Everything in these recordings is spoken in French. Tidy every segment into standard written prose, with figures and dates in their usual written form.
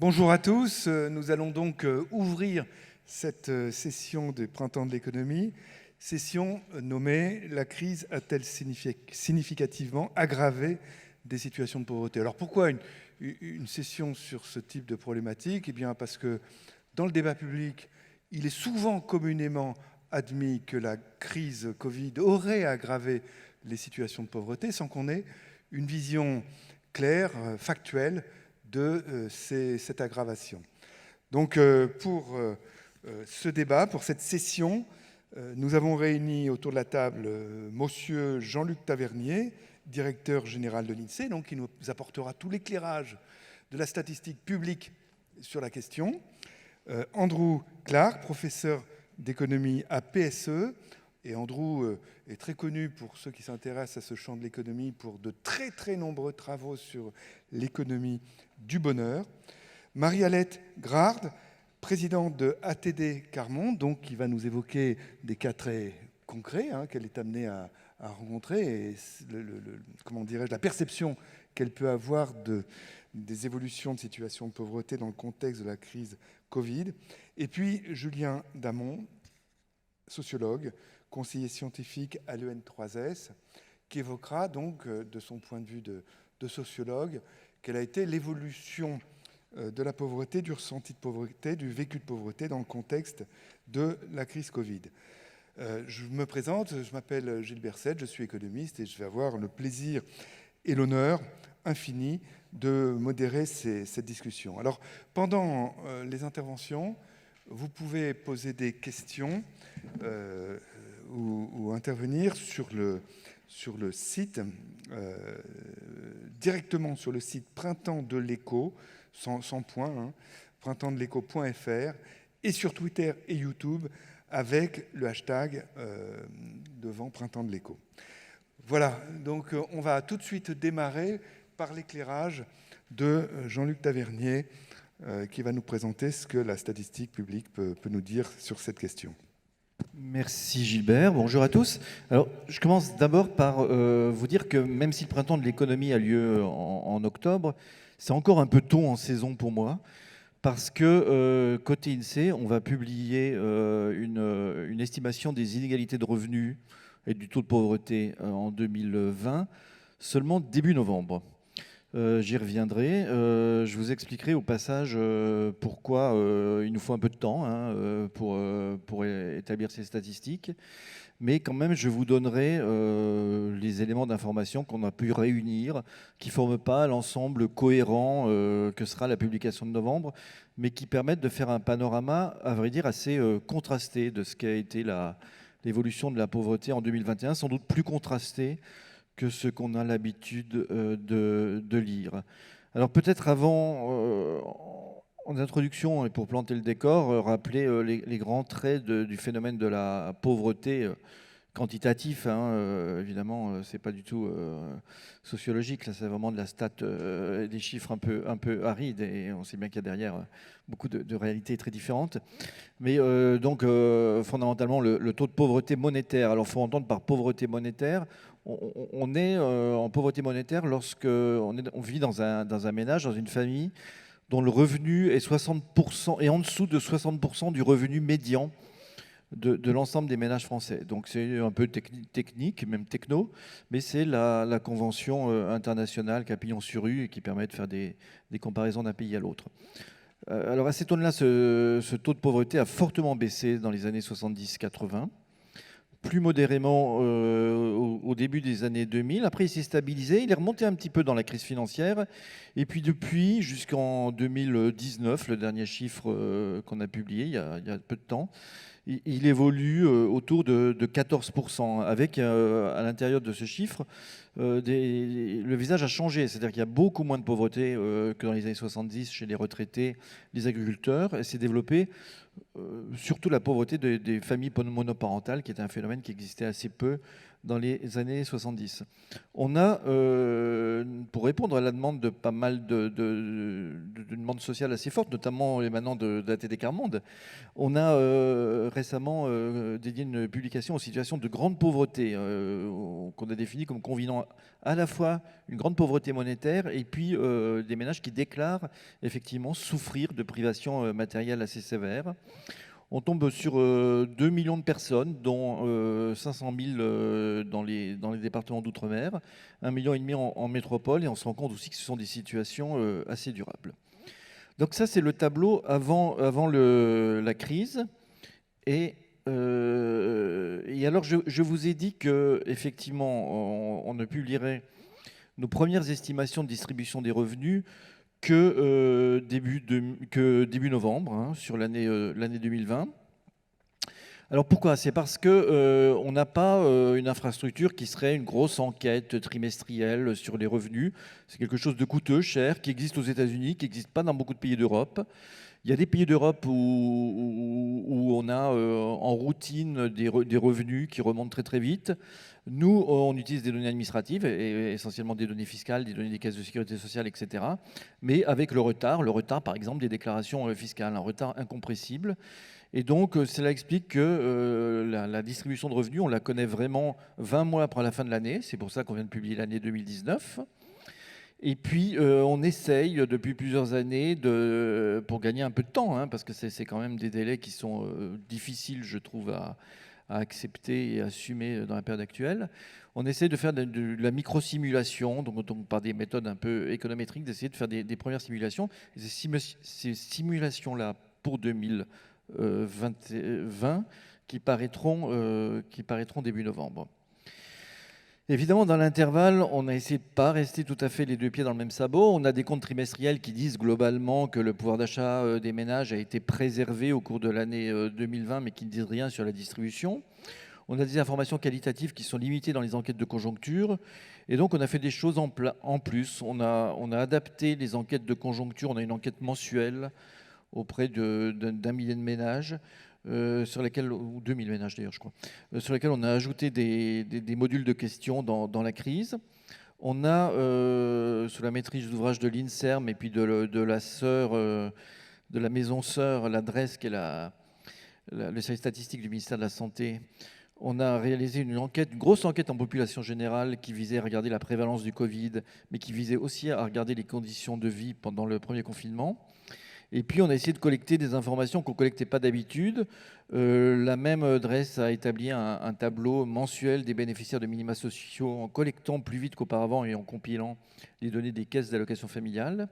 Bonjour à tous, nous allons donc ouvrir cette session du Printemps de l'économie, session nommée « La crise a-t-elle significativement aggravé des situations de pauvreté ?» Alors pourquoi une session sur ce type de problématique? Eh bien parce que dans le débat public, il est souvent communément admis que la crise Covid aurait aggravé les situations de pauvreté sans qu'on ait une vision claire, factuelle, de cette aggravation. Donc pour ce débat, pour cette session, nous avons réuni autour de la table monsieur Jean-Luc Tavernier, directeur général de l'INSEE, donc qui nous apportera tout l'éclairage de la statistique publique sur la question. Andrew Clark, professeur d'économie à PSE. Et Andrew est très connu pour ceux qui s'intéressent à ce champ de l'économie pour de très très nombreux travaux sur l'économie du bonheur. Marie-Alette Grard, présidente de ATD Carmonde, donc qui va nous évoquer des cas très concrets qu'elle est amenée à rencontrer et comment dirais-je, la perception qu'elle peut avoir des évolutions de situation de pauvreté dans le contexte de la crise Covid. Et puis Julien Damon, sociologue, conseiller scientifique à l'EN3S, qui évoquera donc de son point de vue de sociologue quelle a été l'évolution de la pauvreté, du ressenti de pauvreté, du vécu de pauvreté dans le contexte de la crise Covid. Je me présente, je m'appelle Gilles Berset, je suis économiste et je vais avoir le plaisir et l'honneur infini de modérer cette discussion. Alors, pendant les interventions, vous pouvez poser des questions ou intervenir sur le site, directement sur le site Printemps de l'Écho, sans point, printemps-de-l'écho.fr, et sur Twitter et YouTube avec le hashtag devant Printemps de l'Écho. Voilà, donc on va tout de suite démarrer par l'éclairage de Jean-Luc Tavernier, qui va nous présenter ce que la statistique publique peut nous dire sur cette question. Merci Gilbert, bonjour à tous. Alors, je commence d'abord par vous dire que même si le printemps de l'économie a lieu en octobre, c'est encore un peu tôt en saison pour moi, parce que côté INSEE, on va publier une estimation des inégalités de revenus et du taux de pauvreté en 2020, seulement début novembre. J'y reviendrai. Je vous expliquerai au passage pourquoi il nous faut un peu de temps pour établir ces statistiques. Mais quand même, je vous donnerai les éléments d'information qu'on a pu réunir, qui ne forment pas l'ensemble cohérent que sera la publication de novembre, mais qui permettent de faire un panorama, à vrai dire, assez contrasté de ce qu'a été l'évolution de la pauvreté en 2021, sans doute plus contrasté que ce qu'on a l'habitude de lire. Alors peut-être avant, en introduction, et pour planter le décor, rappeler les grands traits du phénomène de la pauvreté quantitatif. Évidemment, c'est pas du tout sociologique, là c'est vraiment de la stat, des chiffres un peu arides, et on sait bien qu'il y a derrière beaucoup de réalités très différentes. Mais donc fondamentalement le taux de pauvreté monétaire. Alors il faut entendre par pauvreté monétaire, on est en pauvreté monétaire lorsque on vit dans un ménage, dans une famille dont le revenu est 60% et en dessous de 60% du revenu médian de l'ensemble des ménages français. Donc c'est un peu technique, même techno, mais c'est la convention internationale qui a pignon sur rue et qui permet de faire des comparaisons d'un pays à l'autre. Alors à cet aune-là, ce taux de pauvreté a fortement baissé dans les années 70-80, plus modérément au début des années 2000. Après, il s'est stabilisé, il est remonté un petit peu dans la crise financière, et puis depuis, jusqu'en 2019, le dernier chiffre qu'on a publié il y a peu de temps, il évolue autour de 14%, avec à l'intérieur de ce chiffre, le visage a changé, c'est-à-dire qu'il y a beaucoup moins de pauvreté que dans les années 70 chez les retraités, les agriculteurs, et s'est développé surtout la pauvreté des familles monoparentales, qui est un phénomène qui existait assez peu dans les années 70. On a, pour répondre à la demande de pas mal de demandes sociales assez fortes, notamment émanant de la TD Monde, on a récemment dédié une publication aux situations de grande pauvreté, qu'on a défini comme combinant à la fois une grande pauvreté monétaire et puis des ménages qui déclarent effectivement souffrir de privations matérielles assez sévères. On tombe sur 2 millions de personnes, dont 500 000 dans les départements d'outre-mer, 1,5 million en métropole, et on se rend compte aussi que ce sont des situations assez durables. Donc ça, c'est le tableau avant la crise. Et alors, je vous ai dit qu'effectivement, on ne publierait nos premières estimations de distribution des revenus que début novembre, hein, sur l'année 2020. Alors pourquoi? C'est parce qu'on n'a pas une infrastructure qui serait une grosse enquête trimestrielle sur les revenus. C'est quelque chose de coûteux, cher, qui existe aux États-Unis, qui n'existe pas dans beaucoup de pays d'Europe. Il y a des pays d'Europe où on a en routine des revenus qui remontent très très vite. Nous, on utilise des données administratives, et essentiellement des données fiscales, des données des caisses de sécurité sociale, etc. Mais avec le retard par exemple des déclarations fiscales, un retard incompressible. Et donc cela explique que la distribution de revenus, on la connaît vraiment 20 mois après la fin de l'année. C'est pour ça qu'on vient de publier l'année 2019. Et puis, on essaye depuis plusieurs années, pour gagner un peu de temps, hein, parce que c'est quand même des délais qui sont difficiles, je trouve, à accepter et assumer dans la période actuelle. On essaie de faire de la micro-simulation, donc par des méthodes un peu économétriques, d'essayer de faire des premières simulations. Et ces simulations-là, pour 2020, qui paraîtront début novembre. Évidemment, dans l'intervalle, on a essayé de ne pas rester tout à fait les deux pieds dans le même sabot. On a des comptes trimestriels qui disent globalement que le pouvoir d'achat des ménages a été préservé au cours de l'année 2020, mais qui ne disent rien sur la distribution. On a des informations qualitatives qui sont limitées dans les enquêtes de conjoncture. Et donc, on a fait des choses en plus. On a adapté les enquêtes de conjoncture. On a une enquête mensuelle auprès d'un millier de ménages. Sur lesquels, ou 2000 ménages d'ailleurs, je crois, sur lesquels on a ajouté des modules de questions dans la crise. On a, sous la maîtrise d'ouvrage de l'INSERM et puis de la maison sœur, l'adresse qui est le service statistique du ministère de la Santé, on a réalisé une grosse enquête en population générale qui visait à regarder la prévalence du Covid, mais qui visait aussi à regarder les conditions de vie pendant le premier confinement. Et puis, on a essayé de collecter des informations qu'on ne collectait pas d'habitude. La même adresse a établi un tableau mensuel des bénéficiaires de minima sociaux en collectant plus vite qu'auparavant et en compilant les données des caisses d'allocation familiale.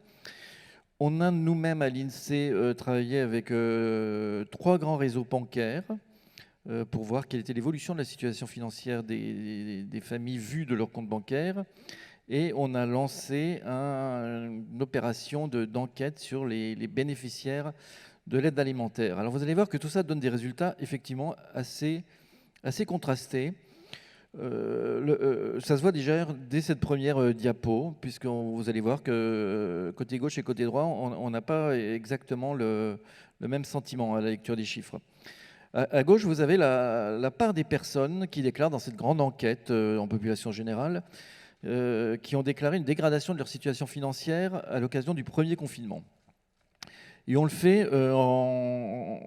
On a nous-mêmes à l'INSEE travaillé avec 3 grands réseaux bancaires pour voir quelle était l'évolution de la situation financière des familles vues de leur compte bancaire. Et on a lancé une opération d'enquête sur les bénéficiaires de l'aide alimentaire. Alors vous allez voir que tout ça donne des résultats effectivement assez contrastés. Ça se voit déjà dès cette première diapo, puisque vous allez voir que côté gauche et côté droit, on n'a pas exactement le même sentiment à la lecture des chiffres. À gauche, vous avez la part des personnes qui déclarent dans cette grande enquête en population générale, qui ont déclaré une dégradation de leur situation financière à l'occasion du premier confinement. Et on le fait en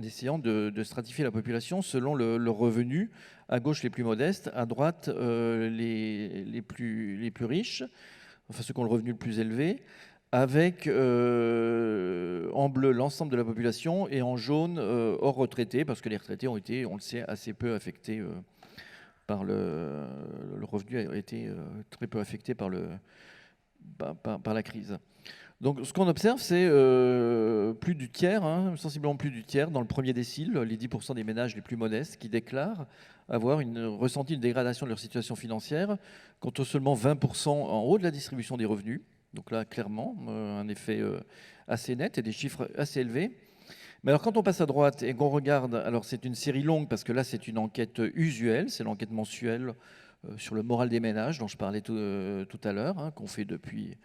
essayant de stratifier la population selon le revenu. À gauche, les plus modestes, à droite, les plus riches, enfin ceux qui ont le revenu le plus élevé, avec en bleu l'ensemble de la population et en jaune hors retraités, parce que les retraités ont été, on le sait, assez peu affectés par le revenu a été très peu affecté par la crise. Donc ce qu'on observe, c'est plus du tiers, sensiblement plus du tiers dans le premier décile, les 10% des ménages les plus modestes qui déclarent avoir ressenti une dégradation de leur situation financière, contre seulement 20% en haut de la distribution des revenus. Donc là, clairement, un effet assez net et des chiffres assez élevés. Mais alors quand on passe à droite et qu'on regarde, alors c'est une série longue parce que là c'est une enquête usuelle, c'est l'enquête mensuelle sur le moral des ménages dont je parlais tout à l'heure, qu'on fait depuis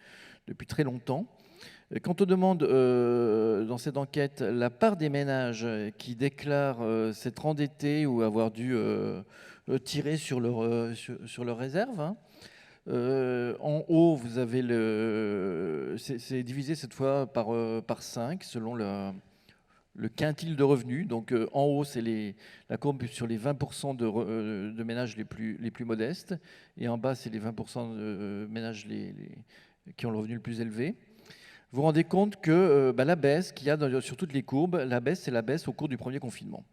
très longtemps. Quand on demande dans cette enquête la part des ménages qui déclarent s'être endettés ou avoir dû tirés sur leur réserve, hein. En haut, vous avez c'est divisé cette fois par 5 selon le quintile de revenus. Donc en haut, c'est la courbe sur les 20% de ménages les plus modestes. Et en bas, c'est les 20% de ménages qui ont le revenu le plus élevé. Vous vous rendez compte que la baisse qu'il y a sur toutes les courbes, c'est la baisse au cours du premier confinement.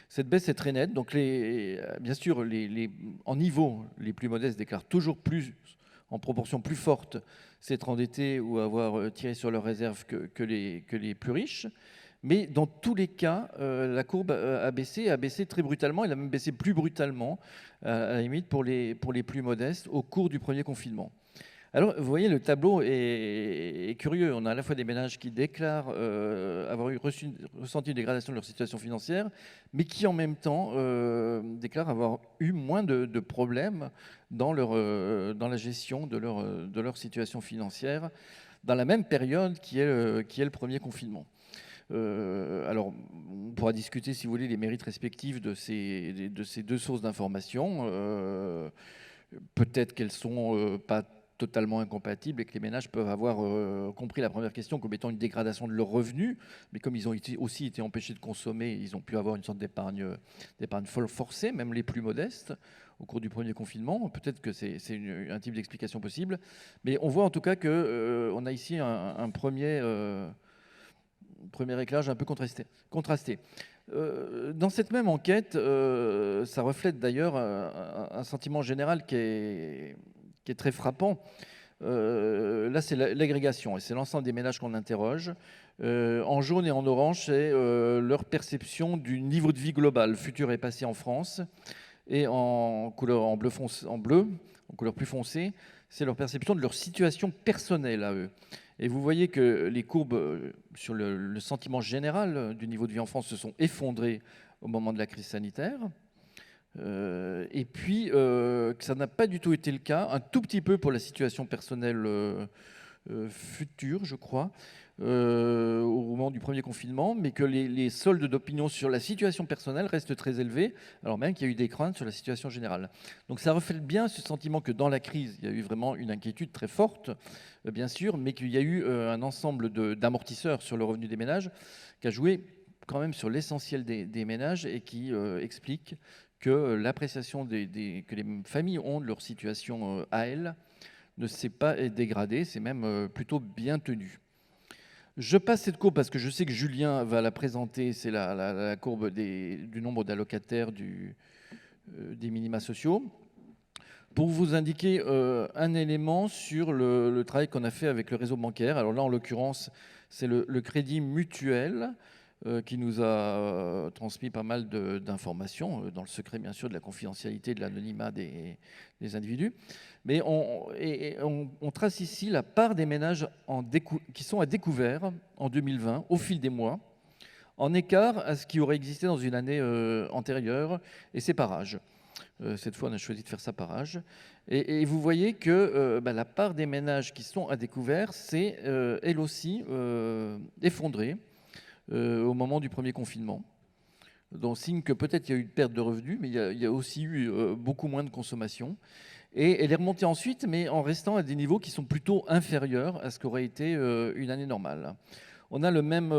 Cette baisse est très nette. Donc bien sûr, en niveau, les plus modestes déclarent toujours plus, en proportion plus forte, s'être endettés ou avoir tiré sur leurs réserves que les plus riches. Mais dans tous les cas, la courbe a baissé très brutalement. Elle a même baissé plus brutalement, à la limite, pour les plus modestes, au cours du premier confinement. Alors, vous voyez, le tableau est curieux. On a à la fois des ménages qui déclarent avoir ressenti une dégradation de leur situation financière, mais qui, en même temps, déclarent avoir eu moins de problèmes dans la gestion de leur situation financière dans la même période qui est le premier confinement. Alors, on pourra discuter, si vous voulez, les mérites respectifs de ces deux sources d'information. Peut-être qu'elles sont pas totalement incompatibles et que les ménages peuvent avoir compris la première question comme étant une dégradation de leurs revenus, mais comme ils ont aussi été empêchés de consommer, ils ont pu avoir une sorte d'épargne forcée, même les plus modestes, au cours du premier confinement. Peut-être que c'est un type d'explication possible, mais on voit en tout cas qu'on a ici un premier éclairage un peu contrasté. Dans cette même enquête, ça reflète d'ailleurs un sentiment général qui est très frappant. Là, c'est l'agrégation, et c'est l'ensemble des ménages qu'on interroge. En jaune et en orange, c'est leur perception du niveau de vie global, futur et passé en France. Et en bleu, en couleur plus foncée, c'est leur perception de leur situation personnelle à eux. Et vous voyez que les courbes sur le sentiment général du niveau de vie en France se sont effondrées au moment de la crise sanitaire. Et puis, que ça n'a pas du tout été le cas, un tout petit peu pour la situation personnelle future, je crois, au moment du premier confinement, mais que les soldes d'opinion sur la situation personnelle restent très élevés, alors même qu'il y a eu des craintes sur la situation générale. Donc ça reflète bien ce sentiment que dans la crise, il y a eu vraiment une inquiétude très forte, bien sûr, mais qu'il y a eu un ensemble d'amortisseurs sur le revenu des ménages qui a joué quand même sur l'essentiel des ménages et qui explique que l'appréciation que les familles ont de leur situation à elles ne s'est pas dégradée, c'est même plutôt bien tenu. Je passe cette courbe parce que je sais que Julien va la présenter, c'est la courbe du nombre d'allocataires des minima sociaux. Pour vous indiquer un élément sur le travail qu'on a fait avec le réseau bancaire. Alors là, en l'occurrence, c'est le Crédit Mutuel qui nous a transmis pas mal d'informations, dans le secret bien sûr de la confidentialité, de l'anonymat des individus. Mais on trace ici la part des ménages qui sont à découvert en 2020, au fil des mois, en écart à ce qui aurait existé dans une année antérieure, et c'est par âge. Cette fois, on a choisi de faire ça par âge. Et vous voyez que la part des ménages qui sont à découvert s'est, elle aussi, effondrée au moment du premier confinement. Donc, signe que peut-être il y a eu une perte de revenus, mais il y a aussi eu beaucoup moins de consommation. Et elle est remontée ensuite, mais en restant à des niveaux qui sont plutôt inférieurs à ce qu'aurait été une année normale. On a le même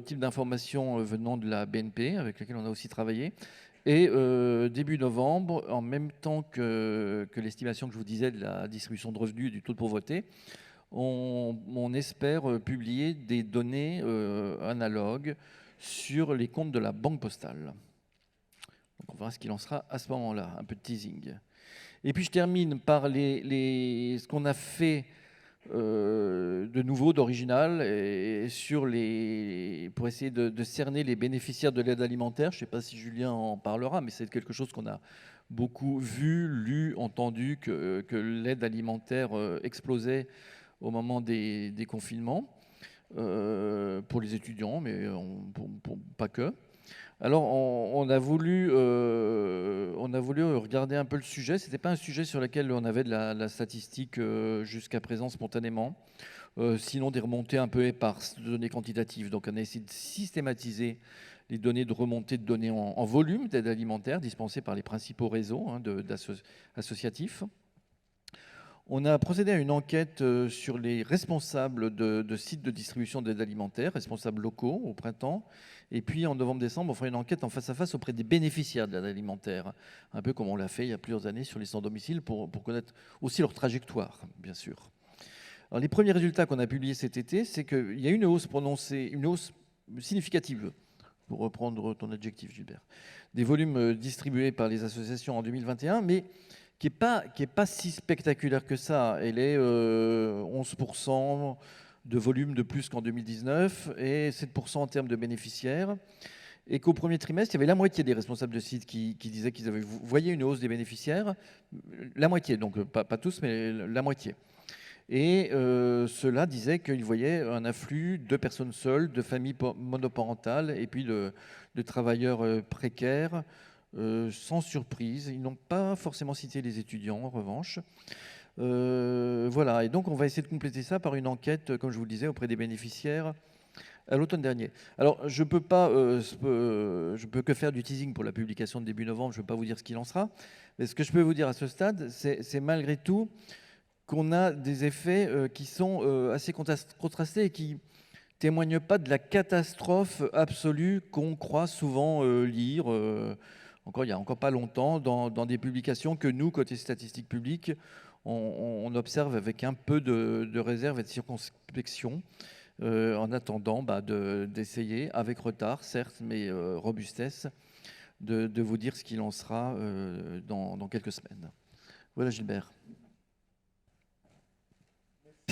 type d'information venant de la BNP, avec laquelle on a aussi travaillé. Et début novembre, en même temps que l'estimation que je vous disais de la distribution de revenus et du taux de pauvreté, on espère publier des données analogues sur les comptes de la Banque Postale. Donc on verra ce qu'il en sera à ce moment-là, un peu de teasing. Et puis je termine par ce qu'on a fait de nouveau, d'original, pour essayer de cerner les bénéficiaires de l'aide alimentaire. Je ne sais pas si Julien en parlera, mais c'est quelque chose qu'on a beaucoup vu, lu, entendu, que l'aide alimentaire explosait au moment des confinements, pour les étudiants, mais pas que. Alors, on a voulu regarder un peu le sujet. Ce n'était pas un sujet sur lequel on avait de la statistique jusqu'à présent spontanément. sinon des remontées un peu éparses de données quantitatives. Donc on a essayé de systématiser les données de remontée de données en volume d'aide alimentaire dispensées par les principaux réseaux associatifs. On a procédé à une enquête sur les responsables de sites de distribution d'aide alimentaire, responsables locaux au printemps. Et puis en novembre-décembre, on fera une enquête en face à face auprès des bénéficiaires de l'aide alimentaire, un peu comme on l'a fait il y a plusieurs années sur les sans-domicile pour connaître aussi leur trajectoire, bien sûr. Alors, les premiers résultats qu'on a publiés cet été, c'est qu'il y a une hausse prononcée, une hausse significative, pour reprendre ton adjectif, Gilbert, des volumes distribués par les associations en 2021, mais qui n'est pas si spectaculaire que ça. Elle est 11% de volume de plus qu'en 2019 et 7% en termes de bénéficiaires. Et qu'au premier trimestre, il y avait la moitié des responsables de sites qui disaient qu'ils avaient voyé une hausse des bénéficiaires. La moitié, donc pas tous, mais la moitié. Et ceux-là disaient qu'ils voyaient un afflux de personnes seules, de familles monoparentales et puis de travailleurs précaires. Sans surprise, ils n'ont pas forcément cité les étudiants en revanche. Voilà, et donc on va essayer de compléter ça par une enquête, comme je vous le disais, auprès des bénéficiaires à l'automne dernier. Alors je peux que faire du teasing pour la publication de début novembre, je ne peux pas vous dire ce qu'il en sera, mais ce que je peux vous dire à ce stade, c'est malgré tout qu'on a des effets qui sont assez contrastés et qui témoignent pas de la catastrophe absolue qu'on croit souvent lire. Il n'y a encore pas longtemps, dans des publications que nous, côté statistiques publiques, on observe avec un peu de réserve et de circonspection, en attendant d'essayer, avec retard certes, mais robustesse, de vous dire ce qu'il en sera dans quelques semaines. Voilà Gilbert.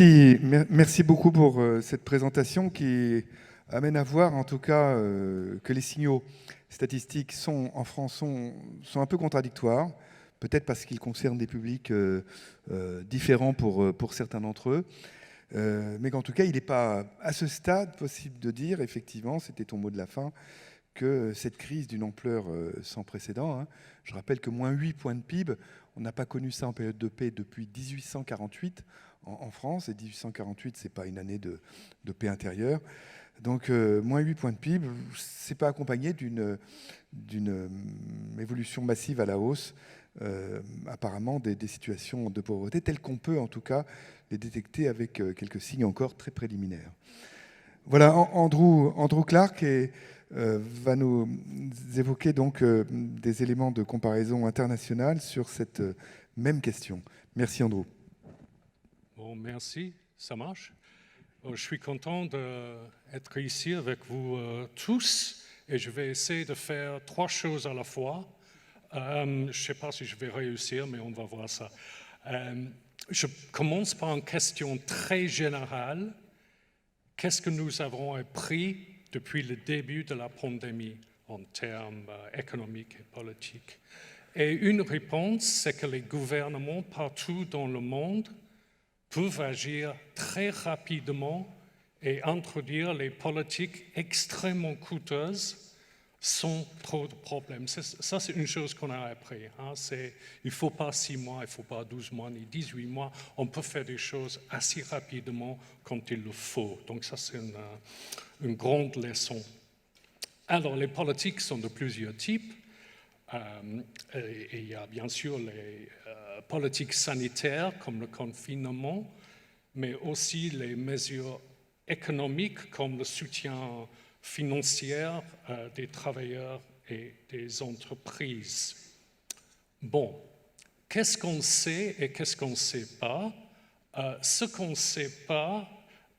Merci beaucoup pour cette présentation qui amène à voir en tout cas que les signaux statistiques en France sont un peu contradictoires, peut-être parce qu'ils concernent des publics différents pour certains d'entre eux, mais qu'en tout cas il n'est pas à ce stade possible de dire, effectivement, c'était ton mot de la fin, que cette crise d'une ampleur sans précédent, hein, je rappelle que moins 8 points de PIB, on n'a pas connu ça en période de paix depuis 1848 en France, et 1848, ce n'est pas une année de paix intérieure. Donc, moins 8 points de PIB, ce n'est pas accompagné d'une évolution massive à la hausse, apparemment, des situations de pauvreté, telles qu'on peut en tout cas les détecter avec quelques signes encore très préliminaires. Voilà, Andrew Clark va nous évoquer donc des éléments de comparaison internationale sur cette même question. Merci Andrew. Bon, merci, ça marche. Je suis content d'être ici avec vous tous et je vais essayer de faire 3 choses à la fois. Je ne sais pas si je vais réussir, mais on va voir ça. Je commence par une question très générale. Qu'est-ce que nous avons appris depuis le début de la pandémie en termes économiques et politiques? Et une réponse, c'est que les gouvernements partout dans le monde peuvent agir très rapidement et introduire les politiques extrêmement coûteuses sans trop de problèmes. Ça, c'est une chose qu'on a appris. Hein. Il ne faut pas 6 mois, il ne faut pas 12 mois, ni 18 mois. On peut faire des choses assez rapidement quand il le faut. Donc ça, c'est une grande leçon. Alors, les politiques sont de plusieurs types. Et il y a bien sûr les politiques sanitaires comme le confinement, mais aussi les mesures économiques comme le soutien financier des travailleurs et des entreprises. Bon, qu'est-ce qu'on sait et qu'est-ce qu'on ne sait pas? Ce qu'on ne sait pas,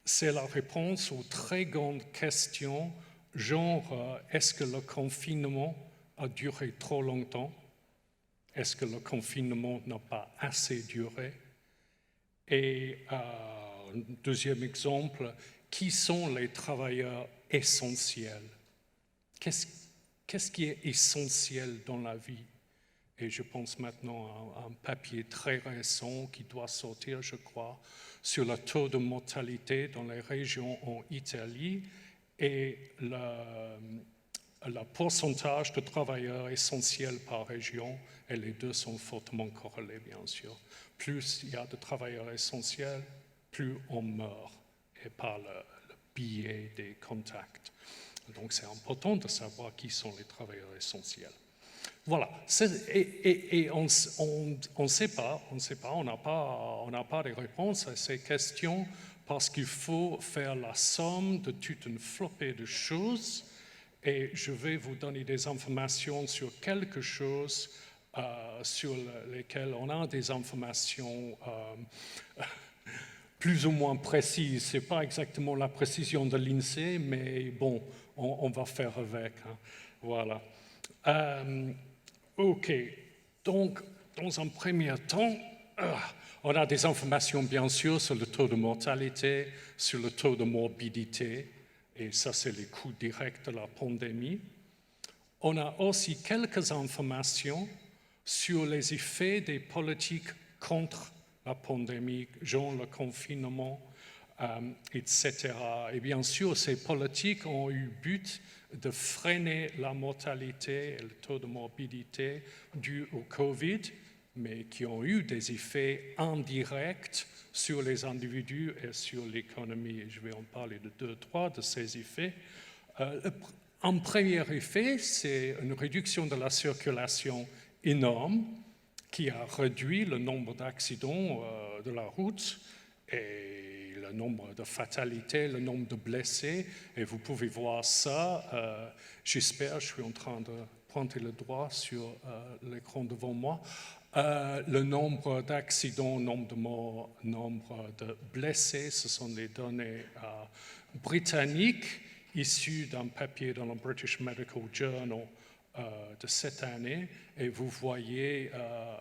c'est la réponse aux très grandes questions, genre est-ce que le confinement a duré trop longtemps? Est-ce que le confinement n'a pas assez duré? Et deuxième exemple, qui sont les travailleurs essentiels? Qu'est-ce qui est essentiel dans la vie? Et je pense maintenant à un papier très récent qui doit sortir, je crois, sur le taux de mortalité dans les régions en Italie et le pourcentage de travailleurs essentiels par région, et les deux sont fortement corrélés, bien sûr. Plus il y a de travailleurs essentiels, plus on meurt et par le biais des contacts. Donc c'est important de savoir qui sont les travailleurs essentiels. Voilà, et on ne sait pas, on n'a pas de réponse à ces questions parce qu'il faut faire la somme de toute une flopée de choses et je vais vous donner des informations sur quelque chose sur lesquelles on a des informations plus ou moins précises. Ce n'est pas exactement la précision de l'INSEE, mais bon, on va faire avec. Hein. Voilà. OK, donc dans un premier temps, on a des informations bien sûr sur le taux de mortalité, sur le taux de morbidité, et ça c'est les coûts directs de la pandémie. On a aussi quelques informations sur les effets des politiques contre la pandémie, genre le confinement, etc. Et bien sûr, ces politiques ont eu but de freiner la mortalité et le taux de morbidité dû au Covid, mais qui ont eu des effets indirects sur les individus et sur l'économie. Et je vais en parler de 2-3 de ces effets. Un premier effet, c'est une réduction de la circulation énorme qui a réduit le nombre d'accidents de la route et le nombre de fatalités, le nombre de blessés. Et vous pouvez voir ça, j'espère, je suis en train de pointer le doigt sur l'écran devant moi. Le nombre d'accidents, nombre de morts, nombre de blessés, ce sont des données britanniques issues d'un papier dans le British Medical Journal de cette année. Et vous voyez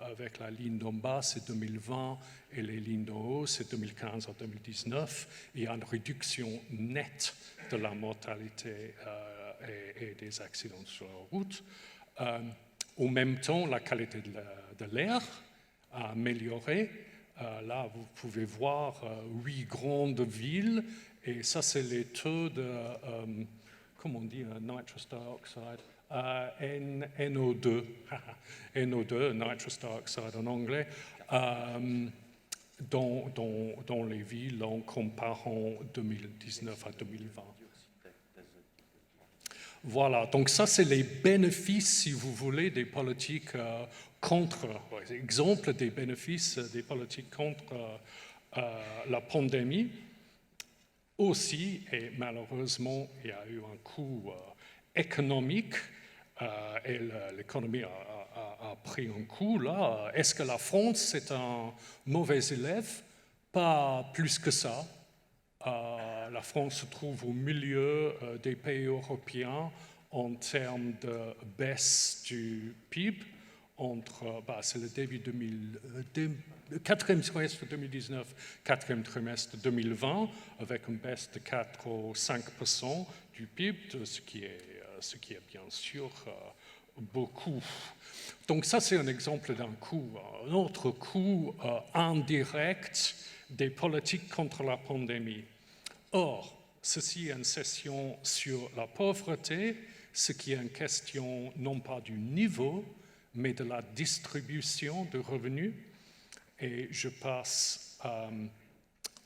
avec la ligne d'en bas, c'est 2020, et les lignes d'en haut, c'est 2015 à 2019. Il y a une réduction nette de la mortalité et des accidents sur la route. En même temps, la qualité de l'air a amélioré. Là, vous pouvez voir 8 grandes villes, et ça, c'est les taux de, comment on dit, nitrous dioxide, NO2, NO2, nitrous dioxide en anglais, dans les villes en comparant 2019 à 2020. Voilà, donc ça c'est les bénéfices, si vous voulez, des politiques exemple des bénéfices des politiques contre la pandémie. Aussi, et malheureusement, il y a eu un coût économique et l'économie a pris un coup là. Est-ce que la France est un mauvais élève? Pas plus que ça. La France se trouve au milieu des pays européens en termes de baisse du PIB. C'est le début quatrième trimestre 2019, quatrième trimestre 2020, avec une baisse de 4 ou 5% du PIB, ce qui est bien sûr beaucoup. Donc ça, c'est un exemple d'un coût. Un autre coût indirect des politiques contre la pandémie. Or, ceci est une session sur la pauvreté, ce qui est une question non pas du niveau, mais de la distribution de revenus. Et je passe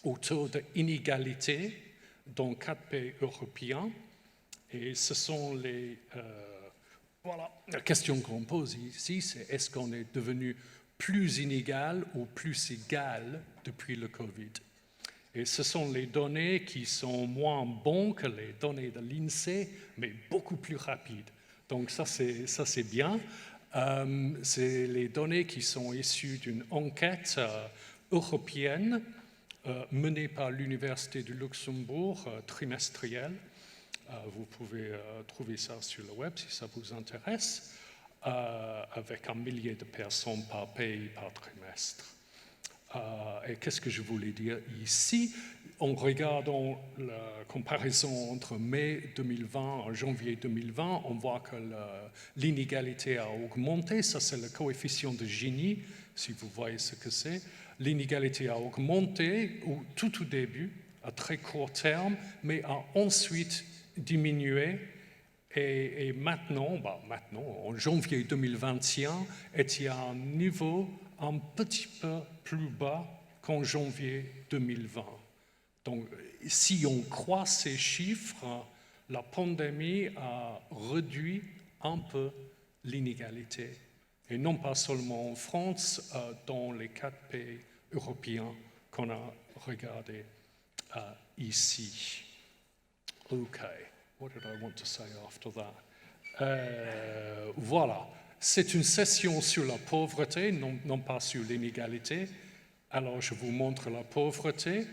au taux d'inégalité dans 4 pays européens. Et ce sont la question qu'on pose ici, c'est est-ce qu'on est devenu plus inégal ou plus égal depuis le Covid? Et ce sont les données qui sont moins bonnes que les données de l'INSEE, mais beaucoup plus rapides. Donc ça, c'est bien. C'est les données qui sont issues d'une enquête européenne menée par l'Université du Luxembourg, trimestrielle. Vous pouvez trouver ça sur le web si ça vous intéresse, avec 1 millier de personnes par pays, par trimestre. Et qu'est-ce que je voulais dire ici? En regardant la comparaison entre mai 2020 et janvier 2020, on voit que l'inégalité a augmenté. Ça, c'est le coefficient de Gini, si vous voyez ce que c'est. L'inégalité a augmenté tout au début, à très court terme, mais a ensuite diminué. Et maintenant, en janvier 2021, était à un niveau un petit peu plus bas qu'en janvier 2020. Donc, si on croit ces chiffres, la pandémie a réduit un peu l'inégalité. Et non pas seulement en France, dans les 4 pays européens qu'on a regardés ici. OK, what did I want to say after that? Voilà, c'est une session sur la pauvreté, non pas sur l'inégalité. Alors, je vous montre la pauvreté.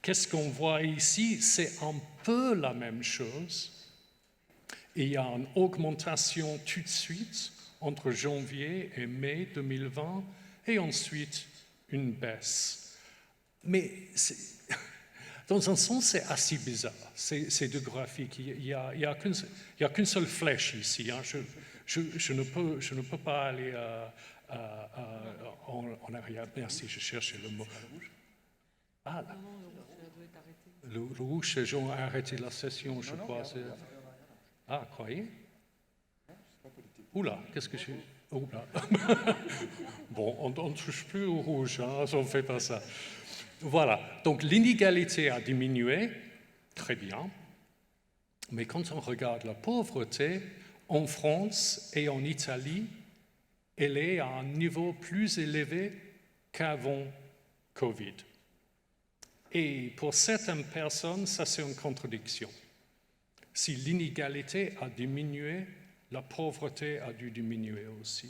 Qu'est-ce qu'on voit ici? C'est un peu la même chose. Il y a une augmentation tout de suite entre janvier et mai 2020, et ensuite une baisse. Mais dans un sens, c'est assez bizarre, ces deux graphiques. Il n'y a qu'une seule flèche ici. Hein. Je ne peux pas aller en arrière. Merci, je cherchais le mot. Ah, là. Le rouge, c'est genre arrêter la session, je crois. Ah, croyez? Oula, qu'est-ce que je... Oula. Bon, on ne touche plus au rouge, hein, on ne fait pas ça. Voilà, donc l'inégalité a diminué, très bien, mais quand on regarde la pauvreté, en France et en Italie, elle est à un niveau plus élevé qu'avant Covid. Et pour certaines personnes, ça c'est une contradiction. Si l'inégalité a diminué, la pauvreté a dû diminuer aussi.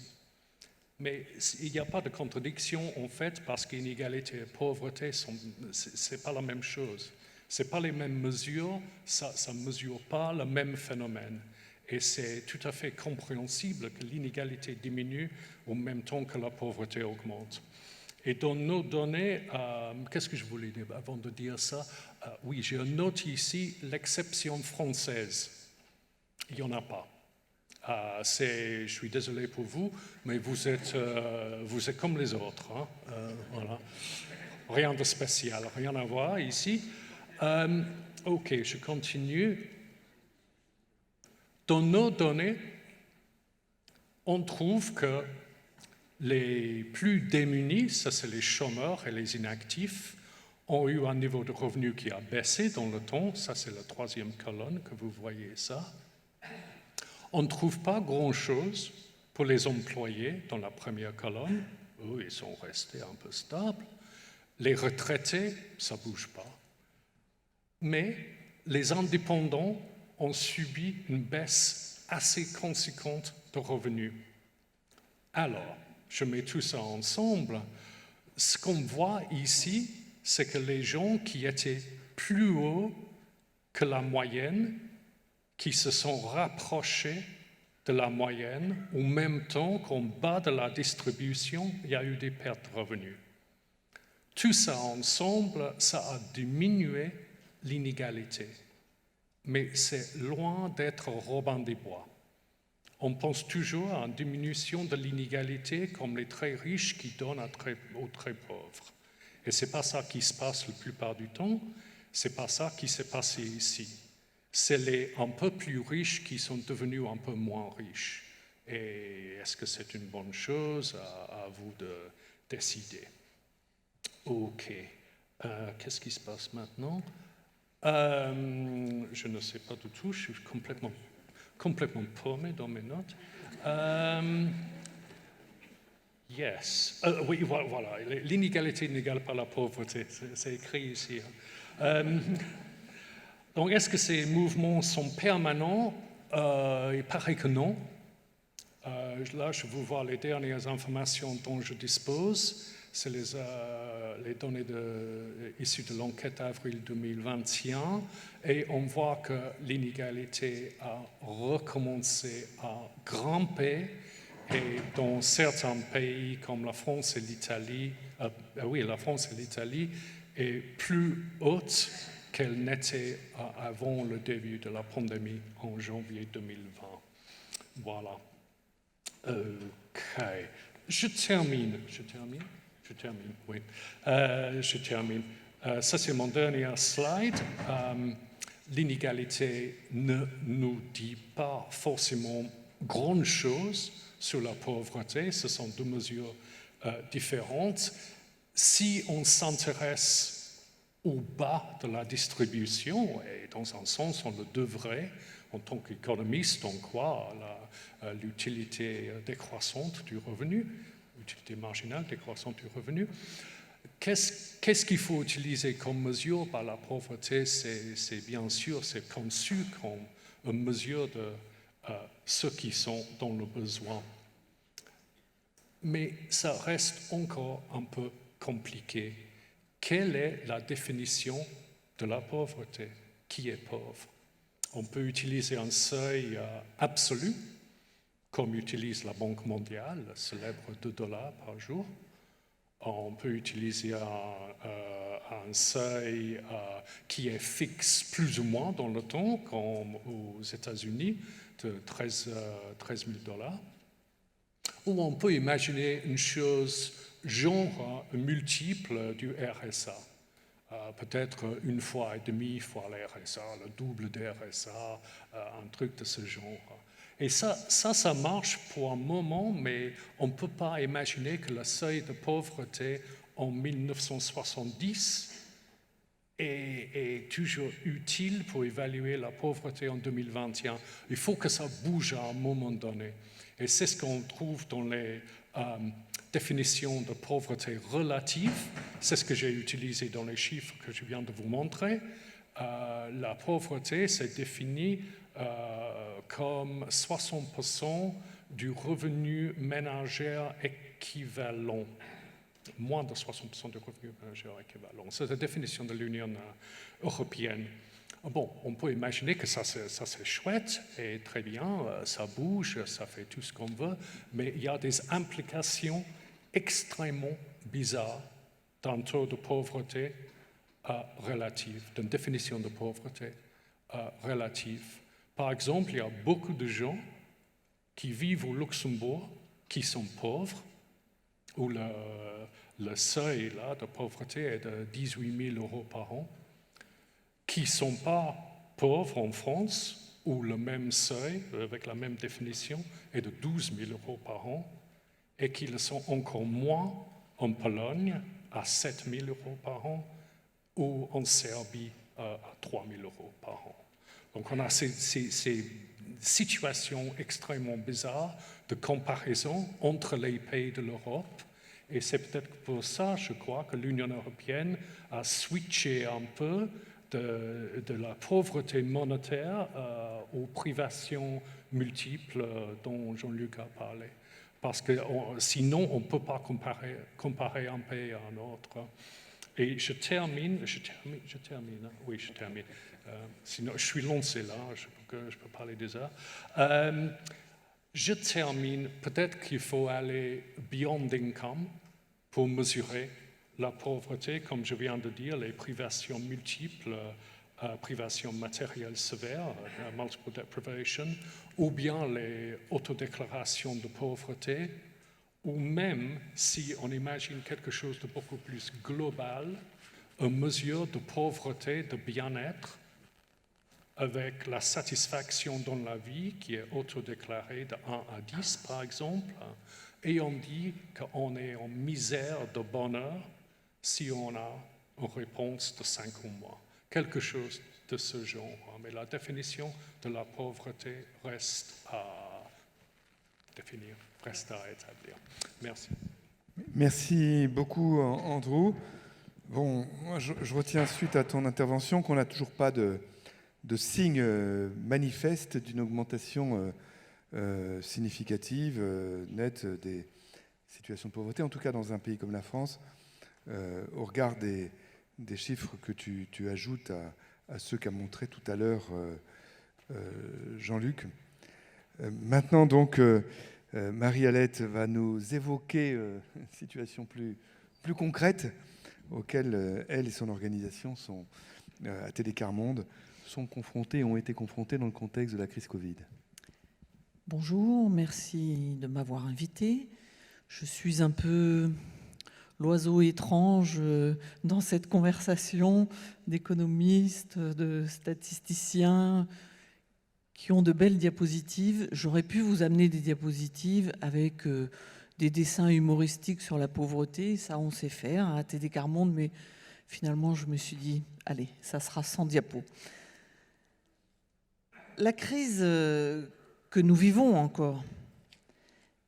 Mais il n'y a pas de contradiction en fait parce qu'inégalité et pauvreté, ce n'est pas la même chose. Ce n'est pas les mêmes mesures, ça ne mesure pas le même phénomène. Et c'est tout à fait compréhensible que l'inégalité diminue au même temps que la pauvreté augmente. Et dans nos données, qu'est-ce que je voulais dire avant de dire ça? Oui, j'ai une note ici, l'exception française. Il n'y en a pas. Je suis désolé pour vous, mais vous êtes comme les autres. Hein? Voilà. Rien de spécial, rien à voir ici. OK, je continue. Dans nos données, on trouve que les plus démunis, ça c'est les chômeurs et les inactifs, ont eu un niveau de revenu qui a baissé dans le temps. Ça c'est la 3e colonne que vous voyez ça. On ne trouve pas grand-chose pour les employés dans la première colonne. Eux, ils sont restés un peu stables. Les retraités, ça ne bouge pas. Mais les indépendants ont subi une baisse assez conséquente de revenus. Alors, je mets tout ça ensemble. Ce qu'on voit ici, c'est que les gens qui étaient plus hauts que la moyenne, qui se sont rapprochés de la moyenne, au même temps qu'en bas de la distribution, il y a eu des pertes de revenus. Tout ça ensemble, ça a diminué l'inégalité. Mais c'est loin d'être Robin des Bois. On pense toujours à une diminution de l'inégalité comme les très riches qui donnent aux très pauvres. Et ce n'est pas ça qui se passe la plupart du temps, ce n'est pas ça qui s'est passé ici. C'est les un peu plus riches qui sont devenus un peu moins riches. Et est-ce que c'est une bonne chose? À vous de décider. OK. Qu'est-ce qui se passe maintenant? Je ne sais pas du tout, je suis complètement paumé dans mes notes. Yes. Oui, voilà. L'inégalité n'égale pas la pauvreté. C'est écrit ici. Donc, est-ce que ces mouvements sont permanents? Il paraît que non. Là, je vous vois les dernières informations dont je dispose. C'est les données issues de l'enquête avril 2021. Et on voit que l'inégalité a recommencé à grimper. Et dans certains pays comme la France et l'Italie, la France et l'Italie est plus haute qu'elle n'était avant le début de la pandémie en janvier 2020. Voilà. OK. Je termine, oui. Je termine. Ça, c'est mon dernier slide. L'inégalité ne nous dit pas forcément grand-chose sur la pauvreté. Ce sont deux mesures différentes. Si on s'intéresse au bas de la distribution, et dans un sens, on le devrait. En tant qu'économiste, on croit à l'utilité décroissante du revenu, l'utilité marginale décroissante du revenu. Qu'est-ce qu'il faut utiliser comme mesure? La pauvreté, c'est bien sûr, c'est conçu comme une mesure de ceux qui sont dans le besoin. Mais ça reste encore un peu compliqué. Quelle est la définition de la pauvreté? Qui est pauvre? On peut utiliser un seuil absolu, comme utilise la Banque mondiale, le célèbre $2 par jour. On peut utiliser un seuil qui est fixe plus ou moins dans le temps, comme aux États-Unis, de 13 000 $. Ou on peut imaginer une chose genre multiple du RSA. Peut-être 1,5 fois le RSA, le double du RSA, un truc de ce genre. Et ça marche pour un moment, mais on ne peut pas imaginer que le seuil de pauvreté en 1970 est toujours utile pour évaluer la pauvreté en 2021. Il faut que ça bouge à un moment donné. Et c'est ce qu'on trouve dans les définitions de pauvreté relative. C'est ce que j'ai utilisé dans les chiffres que je viens de vous montrer. La pauvreté, c'est défini comme 60% du revenu ménager équivalent. Moins de 60% du revenu ménager équivalent. C'est la définition de l'Union européenne. Bon, on peut imaginer que ça c'est chouette et très bien, ça bouge, ça fait tout ce qu'on veut, mais il y a des implications extrêmement bizarres d'un taux de pauvreté relative, d'une définition de pauvreté relative. Par exemple, il y a beaucoup de gens qui vivent au Luxembourg qui sont pauvres, où le seuil là, de pauvreté est de 18 000 € par an, qui ne sont pas pauvres en France, où le même seuil, avec la même définition, est de 12 000 € par an, et qui le sont encore moins en Pologne, à 7 000 € par an, ou en Serbie, à 3 000 € par an. Donc on a ces situations extrêmement bizarres de comparaison entre les pays de l'Europe. Et c'est peut-être pour ça, je crois, que l'Union européenne a switché un peu de la pauvreté monétaire aux privations multiples dont Jean-Luc a parlé. Parce que sinon, on ne peut pas comparer un pays à un autre. Et je termine. Oui, je termine. Sinon, je suis lancé là, je peux parler des heures. Je termine. Peut-être qu'il faut aller beyond income pour mesurer la pauvreté, comme je viens de dire, les privations multiples, privations matérielles sévères, multiple deprivation, ou bien les autodéclarations de pauvreté, ou même, si on imagine quelque chose de beaucoup plus global, une mesure de pauvreté, de bien-être, avec la satisfaction dans la vie qui est autodéclarée de 1 à 10, par exemple, et on dit qu'on est en misère de bonheur si on a une réponse de 5 ou moins. Quelque chose de ce genre. Mais la définition de la pauvreté reste à définir, reste à établir. Merci. Merci beaucoup, Andrew. Bon, moi, je retiens suite à ton intervention qu'on n'a toujours pas de signe manifeste d'une augmentation significative, nette des situations de pauvreté, en tout cas dans un pays comme la France, au regard des chiffres que tu ajoutes à ceux qu'a montré tout à l'heure Jean-Luc. Maintenant, donc, Marie-Alette va nous évoquer une situation plus concrète auxquelles elle et son organisation sont, à Télécar Monde, ont été confrontés dans le contexte de la crise Covid. Bonjour, merci de m'avoir invité. Je suis un peu l'oiseau étrange dans cette conversation d'économistes, de statisticiens qui ont de belles diapositives. J'aurais pu vous amener des diapositives avec des dessins humoristiques sur la pauvreté, ça on sait faire à Télécar Monde, mais Finalement, je me suis dit, allez, ça sera sans diapo. La crise que nous vivons encore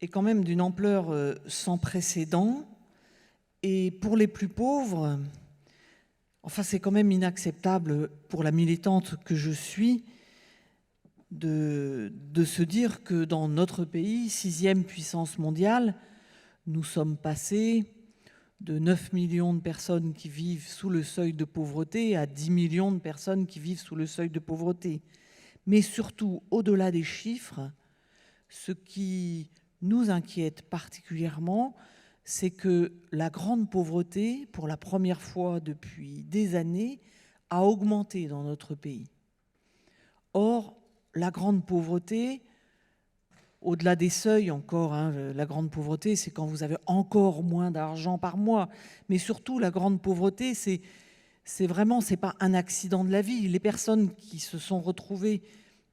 est quand même d'une ampleur sans précédent. Et pour les plus pauvres, enfin, c'est quand même inacceptable pour la militante que je suis de se dire que dans notre pays, 6e puissance mondiale, nous sommes passés de 9 millions de personnes qui vivent sous le seuil de pauvreté à 10 millions de personnes qui vivent sous le seuil de pauvreté. Mais surtout, au-delà des chiffres, ce qui nous inquiète particulièrement, c'est que la grande pauvreté, pour la première fois depuis des années, a augmenté dans notre pays. Or, la grande pauvreté, au-delà des seuils encore, la grande pauvreté, c'est quand vous avez encore moins d'argent par mois. Mais surtout, la grande pauvreté, c'est pas un accident de la vie. Les personnes qui se sont retrouvées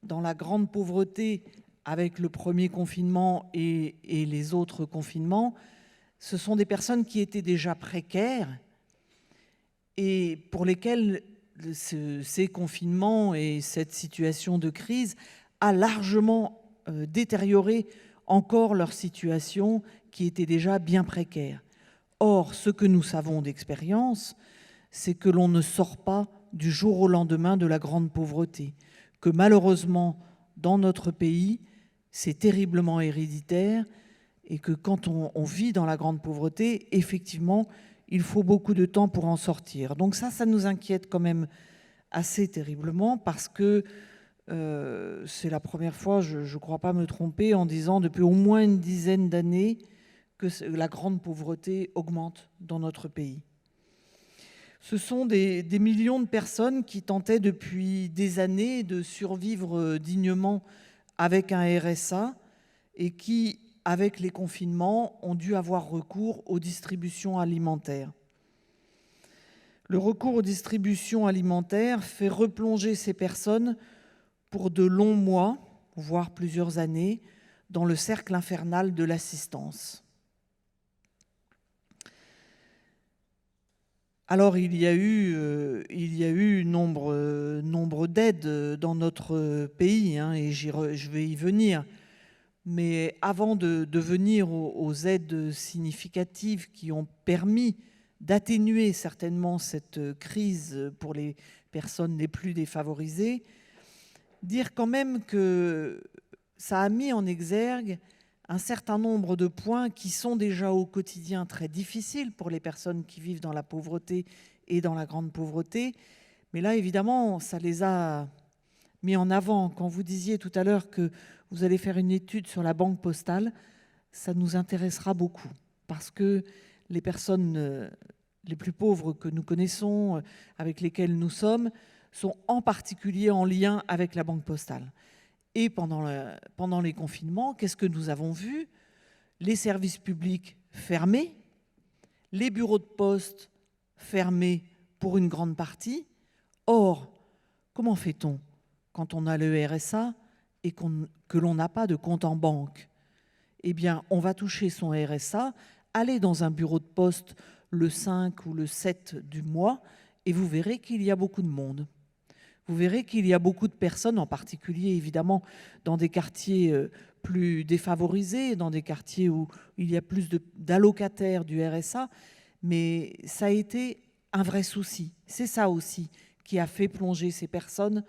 dans la grande pauvreté avec le premier confinement et les autres confinements, ce sont des personnes qui étaient déjà précaires et pour lesquelles ces confinements et cette situation de crise a largement détériorer encore leur situation qui était déjà bien précaire. Or, ce que nous savons d'expérience, c'est que l'on ne sort pas du jour au lendemain de la grande pauvreté, que malheureusement, dans notre pays, c'est terriblement héréditaire et que quand on vit dans la grande pauvreté, effectivement, il faut beaucoup de temps pour en sortir. Donc ça nous inquiète quand même assez terriblement parce que c'est la première fois, je ne crois pas me tromper, en disant depuis au moins une dizaine d'années que la grande pauvreté augmente dans notre pays. Ce sont des millions de personnes qui tentaient depuis des années de survivre dignement avec un RSA et qui, avec les confinements, ont dû avoir recours aux distributions alimentaires. Le recours aux distributions alimentaires fait replonger ces personnes pour de longs mois, voire plusieurs années, dans le cercle infernal de l'assistance. Alors il y a eu nombre d'aides dans notre pays, et je vais y venir. Mais avant de venir aux aides significatives qui ont permis d'atténuer certainement cette crise pour les personnes les plus défavorisées, dire quand même que ça a mis en exergue un certain nombre de points qui sont déjà au quotidien très difficiles pour les personnes qui vivent dans la pauvreté et dans la grande pauvreté. Mais là, évidemment, ça les a mis en avant. Quand vous disiez tout à l'heure que vous allez faire une étude sur la banque postale, ça nous intéressera beaucoup parce que les personnes les plus pauvres que nous connaissons, avec lesquelles nous sommes, sont en particulier en lien avec la banque postale. Et pendant les confinements, qu'est-ce que nous avons vu? Les services publics fermés, les bureaux de poste fermés pour une grande partie. Or, comment fait-on quand on a le RSA et que l'on n'a pas de compte en banque? Eh bien, on va toucher son RSA, aller dans un bureau de poste le 5 ou le 7 du mois et vous verrez qu'il y a beaucoup de monde. Vous verrez qu'il y a beaucoup de personnes, en particulier évidemment dans des quartiers plus défavorisés, dans des quartiers où il y a plus d'allocataires du RSA, mais ça a été un vrai souci. C'est ça aussi qui a fait plonger ces personnes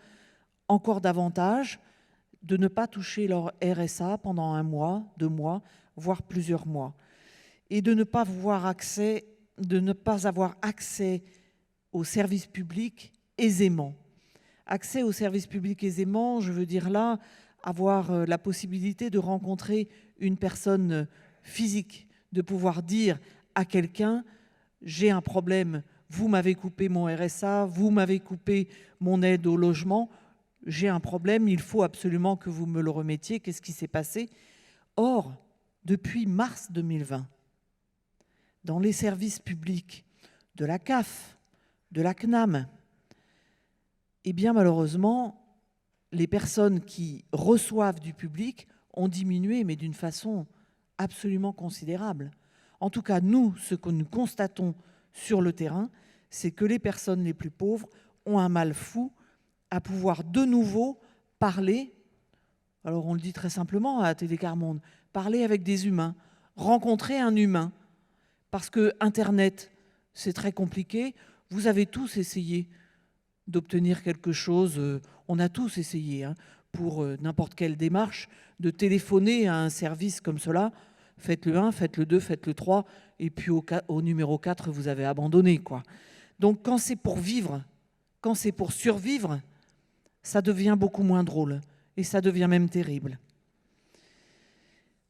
encore davantage, de ne pas toucher leur RSA pendant 1 mois, 2 mois, voire plusieurs mois, et de ne pas avoir accès aux services publics aisément. Accès aux services publics aisément, je veux dire là, avoir la possibilité de rencontrer une personne physique, de pouvoir dire à quelqu'un « j'ai un problème, vous m'avez coupé mon RSA, vous m'avez coupé mon aide au logement, j'ai un problème, il faut absolument que vous me le remettiez, qu'est-ce qui s'est passé ?» Or, depuis mars 2020, dans les services publics de la CAF, de la CNAM, eh bien malheureusement, les personnes qui reçoivent du public ont diminué, mais d'une façon absolument considérable. En tout cas, nous, ce que nous constatons sur le terrain, c'est que les personnes les plus pauvres ont un mal fou à pouvoir de nouveau parler, alors on le dit très simplement à Télécar Monde, parler avec des humains, rencontrer un humain. Parce que Internet, c'est très compliqué. Vous avez tous essayé d'obtenir quelque chose, on a tous essayé, hein, pour n'importe quelle démarche, de téléphoner à un service comme cela. Faites le 1, faites le 2, faites le 3, et puis au numéro 4, vous avez abandonné, quoi. Donc quand c'est pour vivre, quand c'est pour survivre, ça devient beaucoup moins drôle, et ça devient même terrible.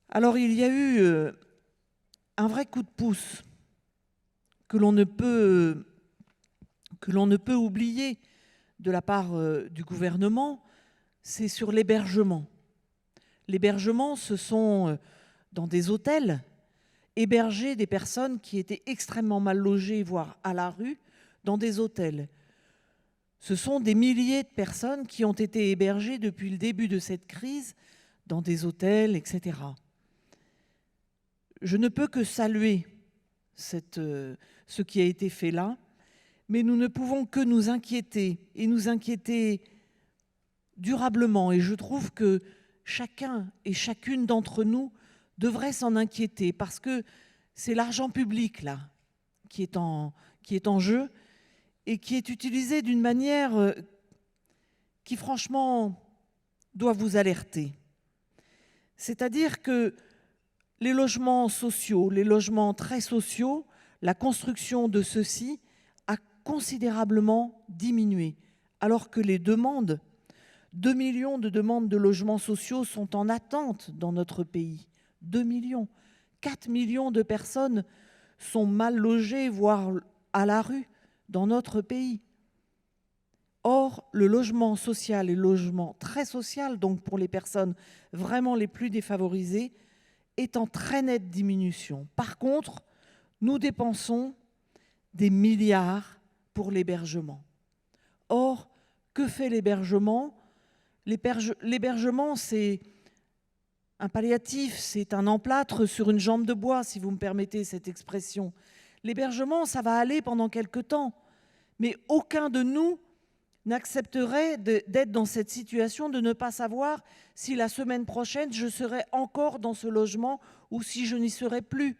Alors il y a eu un vrai coup de pouce que l'on ne peut oublier de la part du gouvernement, c'est sur l'hébergement. L'hébergement, ce sont dans des hôtels, héberger des personnes qui étaient extrêmement mal logées, voire à la rue, dans des hôtels. Ce sont des milliers de personnes qui ont été hébergées depuis le début de cette crise dans des hôtels, etc. Je ne peux que saluer ce qui a été fait là, mais nous ne pouvons que nous inquiéter, et nous inquiéter durablement. Et je trouve que chacun et chacune d'entre nous devrait s'en inquiéter, parce que c'est l'argent public là qui est en jeu et qui est utilisé d'une manière qui franchement doit vous alerter. C'est-à-dire que les logements sociaux, les logements très sociaux, la construction de ceux-ci a considérablement diminué, alors que les demandes, 2 millions de demandes de logements sociaux sont en attente dans notre pays. 2 millions. 4 millions de personnes sont mal logées, voire à la rue dans notre pays. Or, le logement social et le logement très social, donc pour les personnes vraiment les plus défavorisées, est en très nette diminution. Par contre, nous dépensons des milliards pour l'hébergement. Or, que fait l'hébergement ? L'hébergement, c'est un palliatif, c'est un emplâtre sur une jambe de bois, si vous me permettez cette expression. L'hébergement, ça va aller pendant quelque temps, mais aucun de nous n'accepterait d'être dans cette situation, de ne pas savoir si la semaine prochaine, je serai encore dans ce logement ou si je n'y serai plus.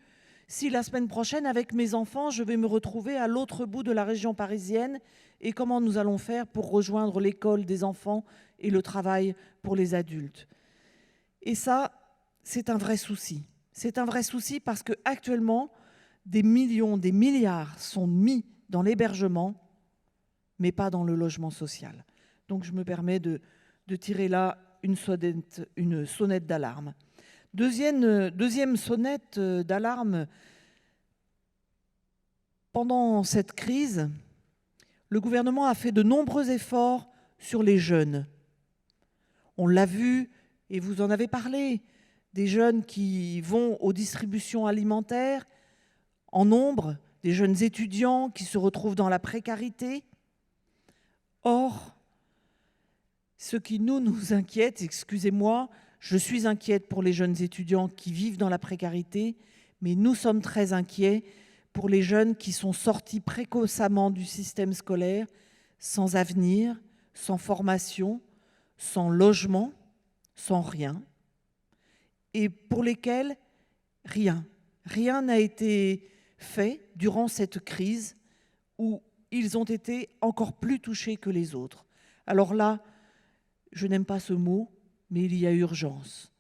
Si la semaine prochaine, avec mes enfants, je vais me retrouver à l'autre bout de la région parisienne et comment nous allons faire pour rejoindre l'école des enfants et le travail pour les adultes. Et ça, c'est un vrai souci. C'est un vrai souci parce qu'actuellement, des millions, des milliards sont mis dans l'hébergement, mais pas dans le logement social. Donc je me permets de tirer là une sonnette d'alarme. Deuxième sonnette d'alarme, pendant cette crise, le gouvernement a fait de nombreux efforts sur les jeunes. On l'a vu, et vous en avez parlé, des jeunes qui vont aux distributions alimentaires en nombre, des jeunes étudiants qui se retrouvent dans la précarité. Or, ce qui nous inquiète, excusez-moi, je suis inquiète pour les jeunes étudiants qui vivent dans la précarité, mais nous sommes très inquiets pour les jeunes qui sont sortis précocement du système scolaire, sans avenir, sans formation, sans logement, sans rien, et pour lesquels rien n'a été fait durant cette crise où ils ont été encore plus touchés que les autres. Alors là, je n'aime pas ce mot, mais il y a urgence.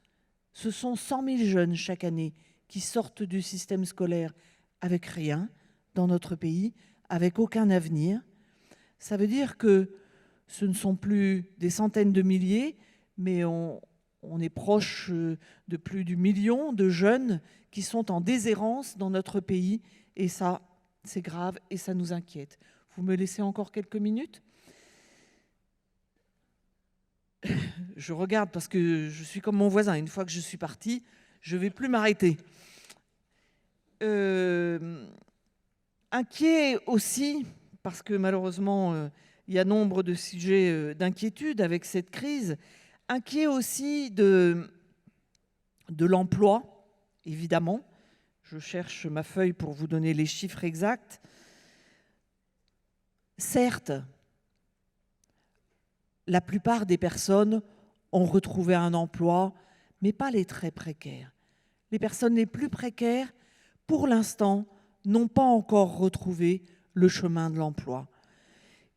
Ce sont 100 000 jeunes chaque année qui sortent du système scolaire avec rien dans notre pays, avec aucun avenir. Ça veut dire que ce ne sont plus des centaines de milliers, mais on est proche de plus du million de jeunes qui sont en déshérence dans notre pays. Et ça, c'est grave et ça nous inquiète. Vous me laissez encore quelques minutes ? Je regarde parce que je suis comme mon voisin. Une fois que je suis partie, je ne vais plus m'arrêter. Inquiet aussi, parce que malheureusement, il y a nombre de sujets d'inquiétude avec cette crise. Inquiet aussi de l'emploi, évidemment. Je cherche ma feuille pour vous donner les chiffres exacts. Certes, la plupart des personnes ont retrouvé un emploi, mais pas les très précaires. Les personnes les plus précaires, pour l'instant, n'ont pas encore retrouvé le chemin de l'emploi.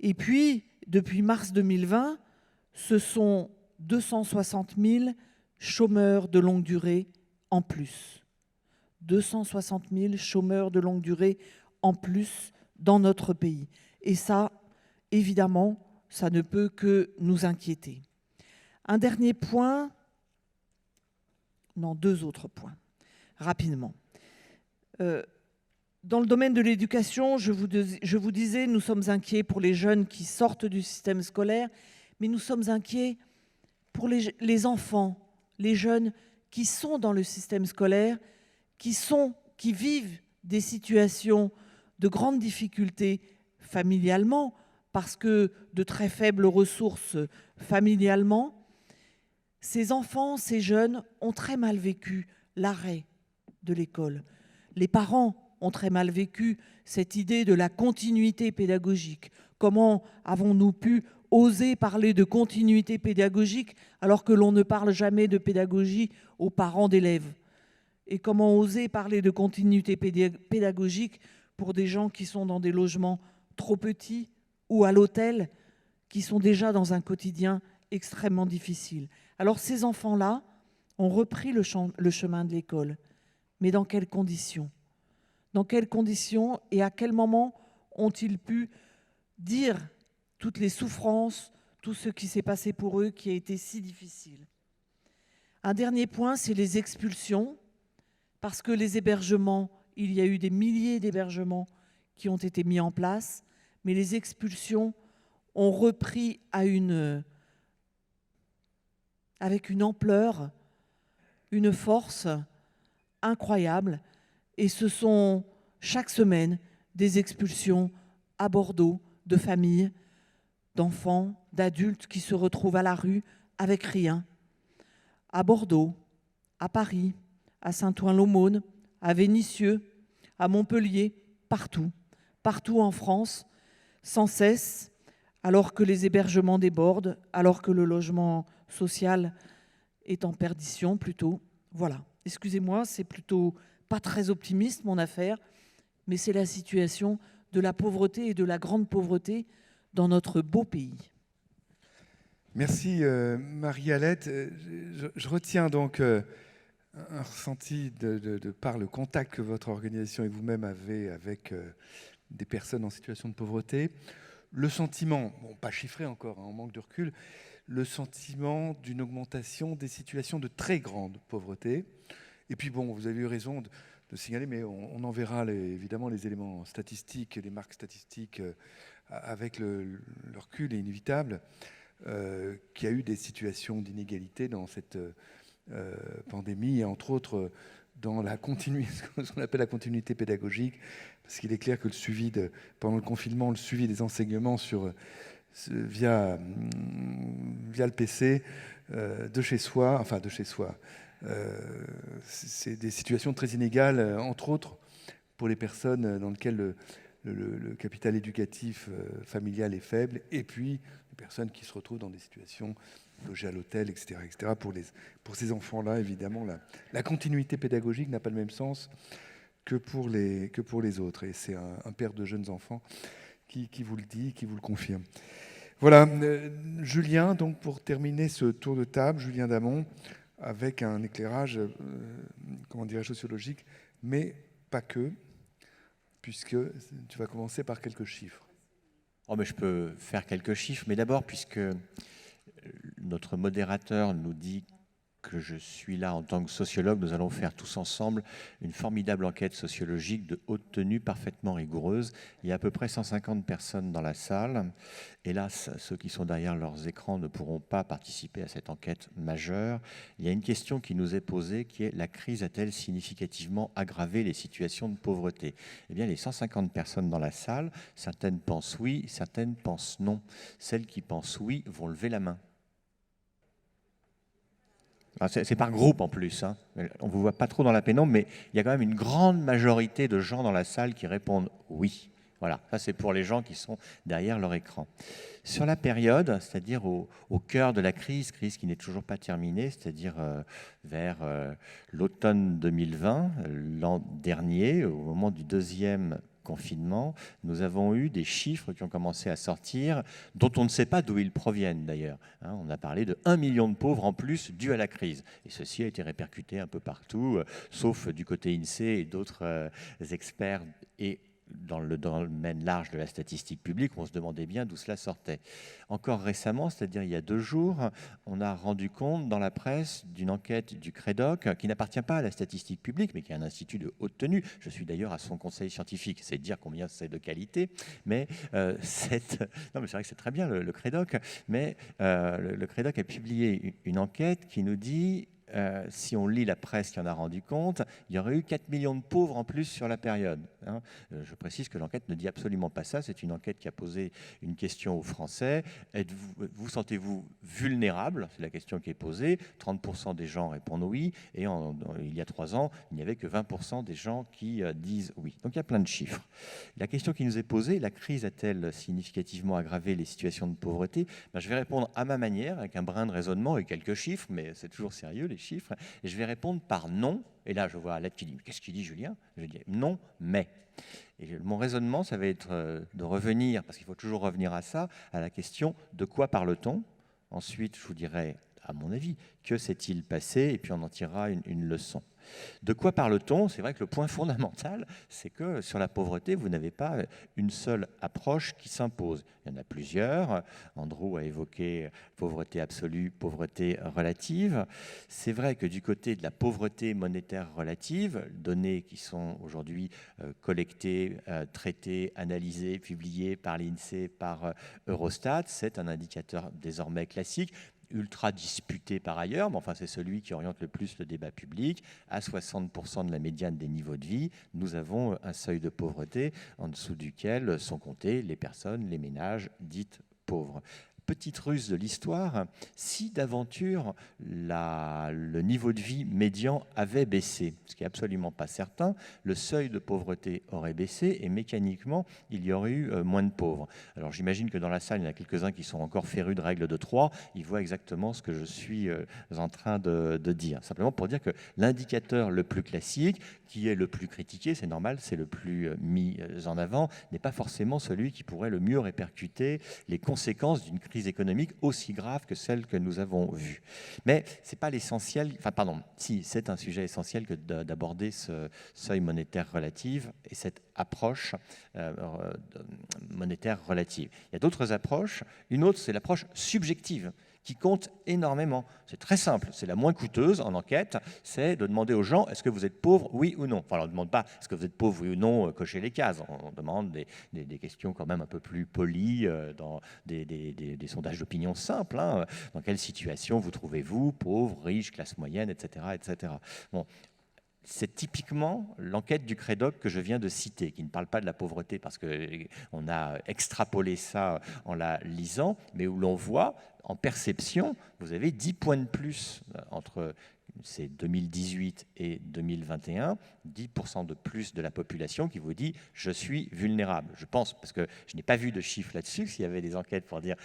Et puis, depuis mars 2020, ce sont 260 000 chômeurs de longue durée en plus. 260 000 chômeurs de longue durée en plus dans notre pays. Et ça, évidemment, ça ne peut que nous inquiéter. Un dernier point, non, deux autres points, rapidement. Dans le domaine de l'éducation, je vous disais, nous sommes inquiets pour les jeunes qui sortent du système scolaire, mais nous sommes inquiets pour les enfants, les jeunes qui sont dans le système scolaire, qui vivent des situations de grandes difficultés familialement, parce que de très faibles ressources familialement. Ces enfants, ces jeunes ont très mal vécu l'arrêt de l'école. Les parents ont très mal vécu cette idée de la continuité pédagogique. Comment avons-nous pu oser parler de continuité pédagogique alors que l'on ne parle jamais de pédagogie aux parents d'élèves? Et comment oser parler de continuité pédagogique pour des gens qui sont dans des logements trop petits ou à l'hôtel, qui sont déjà dans un quotidien extrêmement difficile? Alors ces enfants-là ont repris le chemin de l'école. Mais dans quelles conditions? Dans quelles conditions et à quel moment ont-ils pu dire toutes les souffrances, tout ce qui s'est passé pour eux qui a été si difficile? Un dernier point, c'est les expulsions, parce que les hébergements, il y a eu des milliers d'hébergements qui ont été mis en place, mais les expulsions ont repris avec une ampleur, une force incroyable. Et ce sont chaque semaine des expulsions à Bordeaux de familles, d'enfants, d'adultes qui se retrouvent à la rue avec rien. À Bordeaux, à Paris, à Saint-Ouen-l'Aumône, à Vénissieux, à Montpellier, partout. Partout en France, sans cesse, alors que les hébergements débordent, alors que le logement social est en perdition plutôt. Voilà. Excusez-moi, c'est plutôt pas très optimiste mon affaire, mais c'est la situation de la pauvreté et de la grande pauvreté dans notre beau pays. Merci Marie-Alette. Je retiens donc un ressenti de par le contact que votre organisation et vous-même avez avec des personnes en situation de pauvreté. Le sentiment, bon, pas chiffré encore, hein, on manque de recul, le sentiment d'une augmentation des situations de très grande pauvreté. Et puis bon, vous avez eu raison de signaler, mais on en verra évidemment les éléments statistiques, les marques statistiques avec le recul est inévitable, qu'il y a eu des situations d'inégalité dans cette pandémie, et entre autres dans ce qu'on appelle la continuité pédagogique, parce qu'il est clair que pendant le confinement, le suivi des enseignements via le PC, de chez soi, c'est des situations très inégales, entre autres pour les personnes dans lesquelles le capital éducatif familial est faible, et puis les personnes qui se retrouvent dans des situations logées à l'hôtel, etc., etc. Pour ces enfants-là, évidemment, la continuité pédagogique n'a pas le même sens que pour les autres. Et c'est un père de jeunes enfants qui vous le dit, qui vous le confirme. Voilà, Julien, donc pour terminer ce tour de table, Julien Damon, avec un éclairage, sociologique, mais pas que, puisque tu vas commencer par quelques chiffres. Oh, mais je peux faire quelques chiffres, mais d'abord, puisque notre modérateur nous dit que je suis là en tant que sociologue, nous allons faire tous ensemble une formidable enquête sociologique de haute tenue, parfaitement rigoureuse. Il y a à peu près 150 personnes dans la salle. Hélas, ceux qui sont derrière leurs écrans ne pourront pas participer à cette enquête majeure. Il y a une question qui nous est posée, qui est: la crise a-t-elle significativement aggravé les situations de pauvreté? Eh bien, les 150 personnes dans la salle, certaines pensent oui, certaines pensent non. Celles qui pensent oui vont lever la main. C'est par groupe en plus, hein. On ne vous voit pas trop dans la pénombre, mais il y a quand même une grande majorité de gens dans la salle qui répondent oui. Voilà, ça c'est pour les gens qui sont derrière leur écran. Sur la période, c'est-à-dire au cœur de la crise qui n'est toujours pas terminée, c'est-à-dire vers l'automne 2020, l'an dernier, au moment du deuxième confinement, nous avons eu des chiffres qui ont commencé à sortir, dont on ne sait pas d'où ils proviennent d'ailleurs. On a parlé de 1 million de pauvres en plus dus à la crise. Et ceci a été répercuté un peu partout, sauf du côté INSEE et d'autres experts et dans le domaine large de la statistique publique, on se demandait bien d'où cela sortait. Encore récemment, c'est-à-dire il y a 2 jours, on a rendu compte dans la presse d'une enquête du CREDOC, qui n'appartient pas à la statistique publique, mais qui est un institut de haute tenue. Je suis d'ailleurs à son conseil scientifique, c'est dire combien c'est de qualité. Mais non, mais c'est vrai que c'est très bien le CREDOC, mais le CREDOC a publié une enquête qui nous dit si on lit la presse qui en a rendu compte, il y aurait eu 4 millions de pauvres en plus sur la période. Je précise que l'enquête ne dit absolument pas ça. C'est une enquête qui a posé une question aux Français. Vous sentez-vous vulnérable? C'est la question qui est posée. 30% des gens répondent oui. Et il y a 3 ans, il n'y avait que 20% des gens qui disent oui. Donc il y a plein de chiffres. La question qui nous est posée, la crise a-t-elle significativement aggravé les situations de pauvreté? Je vais répondre à ma manière, avec un brin de raisonnement et quelques chiffres, mais c'est toujours sérieux, les chiffres, et je vais répondre par non. Et là, je vois Alette qui dit « Qu'est-ce qu'il dit, Julien ?» Je dis « Non, mais ». Et mon raisonnement, ça va être de revenir, parce qu'il faut toujours revenir à ça, à la question « De quoi parle-t-on ?» Ensuite, je vous dirai, à mon avis, que s'est-il passé, et puis on en tirera une leçon. De quoi parle-t-on? C'est vrai que le point fondamental, c'est que sur la pauvreté, vous n'avez pas une seule approche qui s'impose. Il y en a plusieurs. Andrew a évoqué pauvreté absolue, pauvreté relative. C'est vrai que du côté de la pauvreté monétaire relative, données qui sont aujourd'hui collectées, traitées, analysées, publiées par l'INSEE, par Eurostat, c'est un indicateur désormais classique, ultra disputé par ailleurs, mais enfin c'est celui qui oriente le plus le débat public. À 60% de la médiane des niveaux de vie, nous avons un seuil de pauvreté en dessous duquel sont comptées les personnes, les ménages dites pauvres. Petite ruse de l'histoire, si d'aventure le niveau de vie médian avait baissé, ce qui n'est absolument pas certain, le seuil de pauvreté aurait baissé et mécaniquement, il y aurait eu moins de pauvres. Alors j'imagine que dans la salle, il y en a quelques-uns qui sont encore férus de règle de 3, ils voient exactement ce que je suis en train de dire. Simplement pour dire que l'indicateur le plus classique, qui est le plus critiqué, c'est normal, c'est le plus mis en avant, n'est pas forcément celui qui pourrait le mieux répercuter les conséquences d'une crise économique aussi grave que celle que nous avons vue. Mais ce n'est pas l'essentiel, enfin pardon, si, c'est un sujet essentiel que d'aborder ce seuil monétaire relatif et cette approche monétaire relative. Il y a d'autres approches. Une autre, c'est l'approche subjective, qui compte énormément. C'est très simple, c'est la moins coûteuse en enquête, c'est de demander aux gens, est-ce que vous êtes pauvre, oui ou non? Enfin, on ne demande pas, est-ce que vous êtes pauvre, oui ou non, cocher les cases. On demande des questions quand même un peu plus polies, dans des sondages d'opinion simples. Dans quelle situation vous trouvez-vous, pauvre, riche, classe moyenne, etc. etc. Bon. C'est typiquement l'enquête du CREDOC que je viens de citer, qui ne parle pas de la pauvreté parce qu'on a extrapolé ça en la lisant, mais où l'on voit, en perception, vous avez 10 points de plus entre c'est 2018 et 2021, 10% de plus de la population qui vous dit « je suis vulnérable ». Je pense, parce que je n'ai pas vu de chiffres là-dessus, s'il y avait des enquêtes pour dire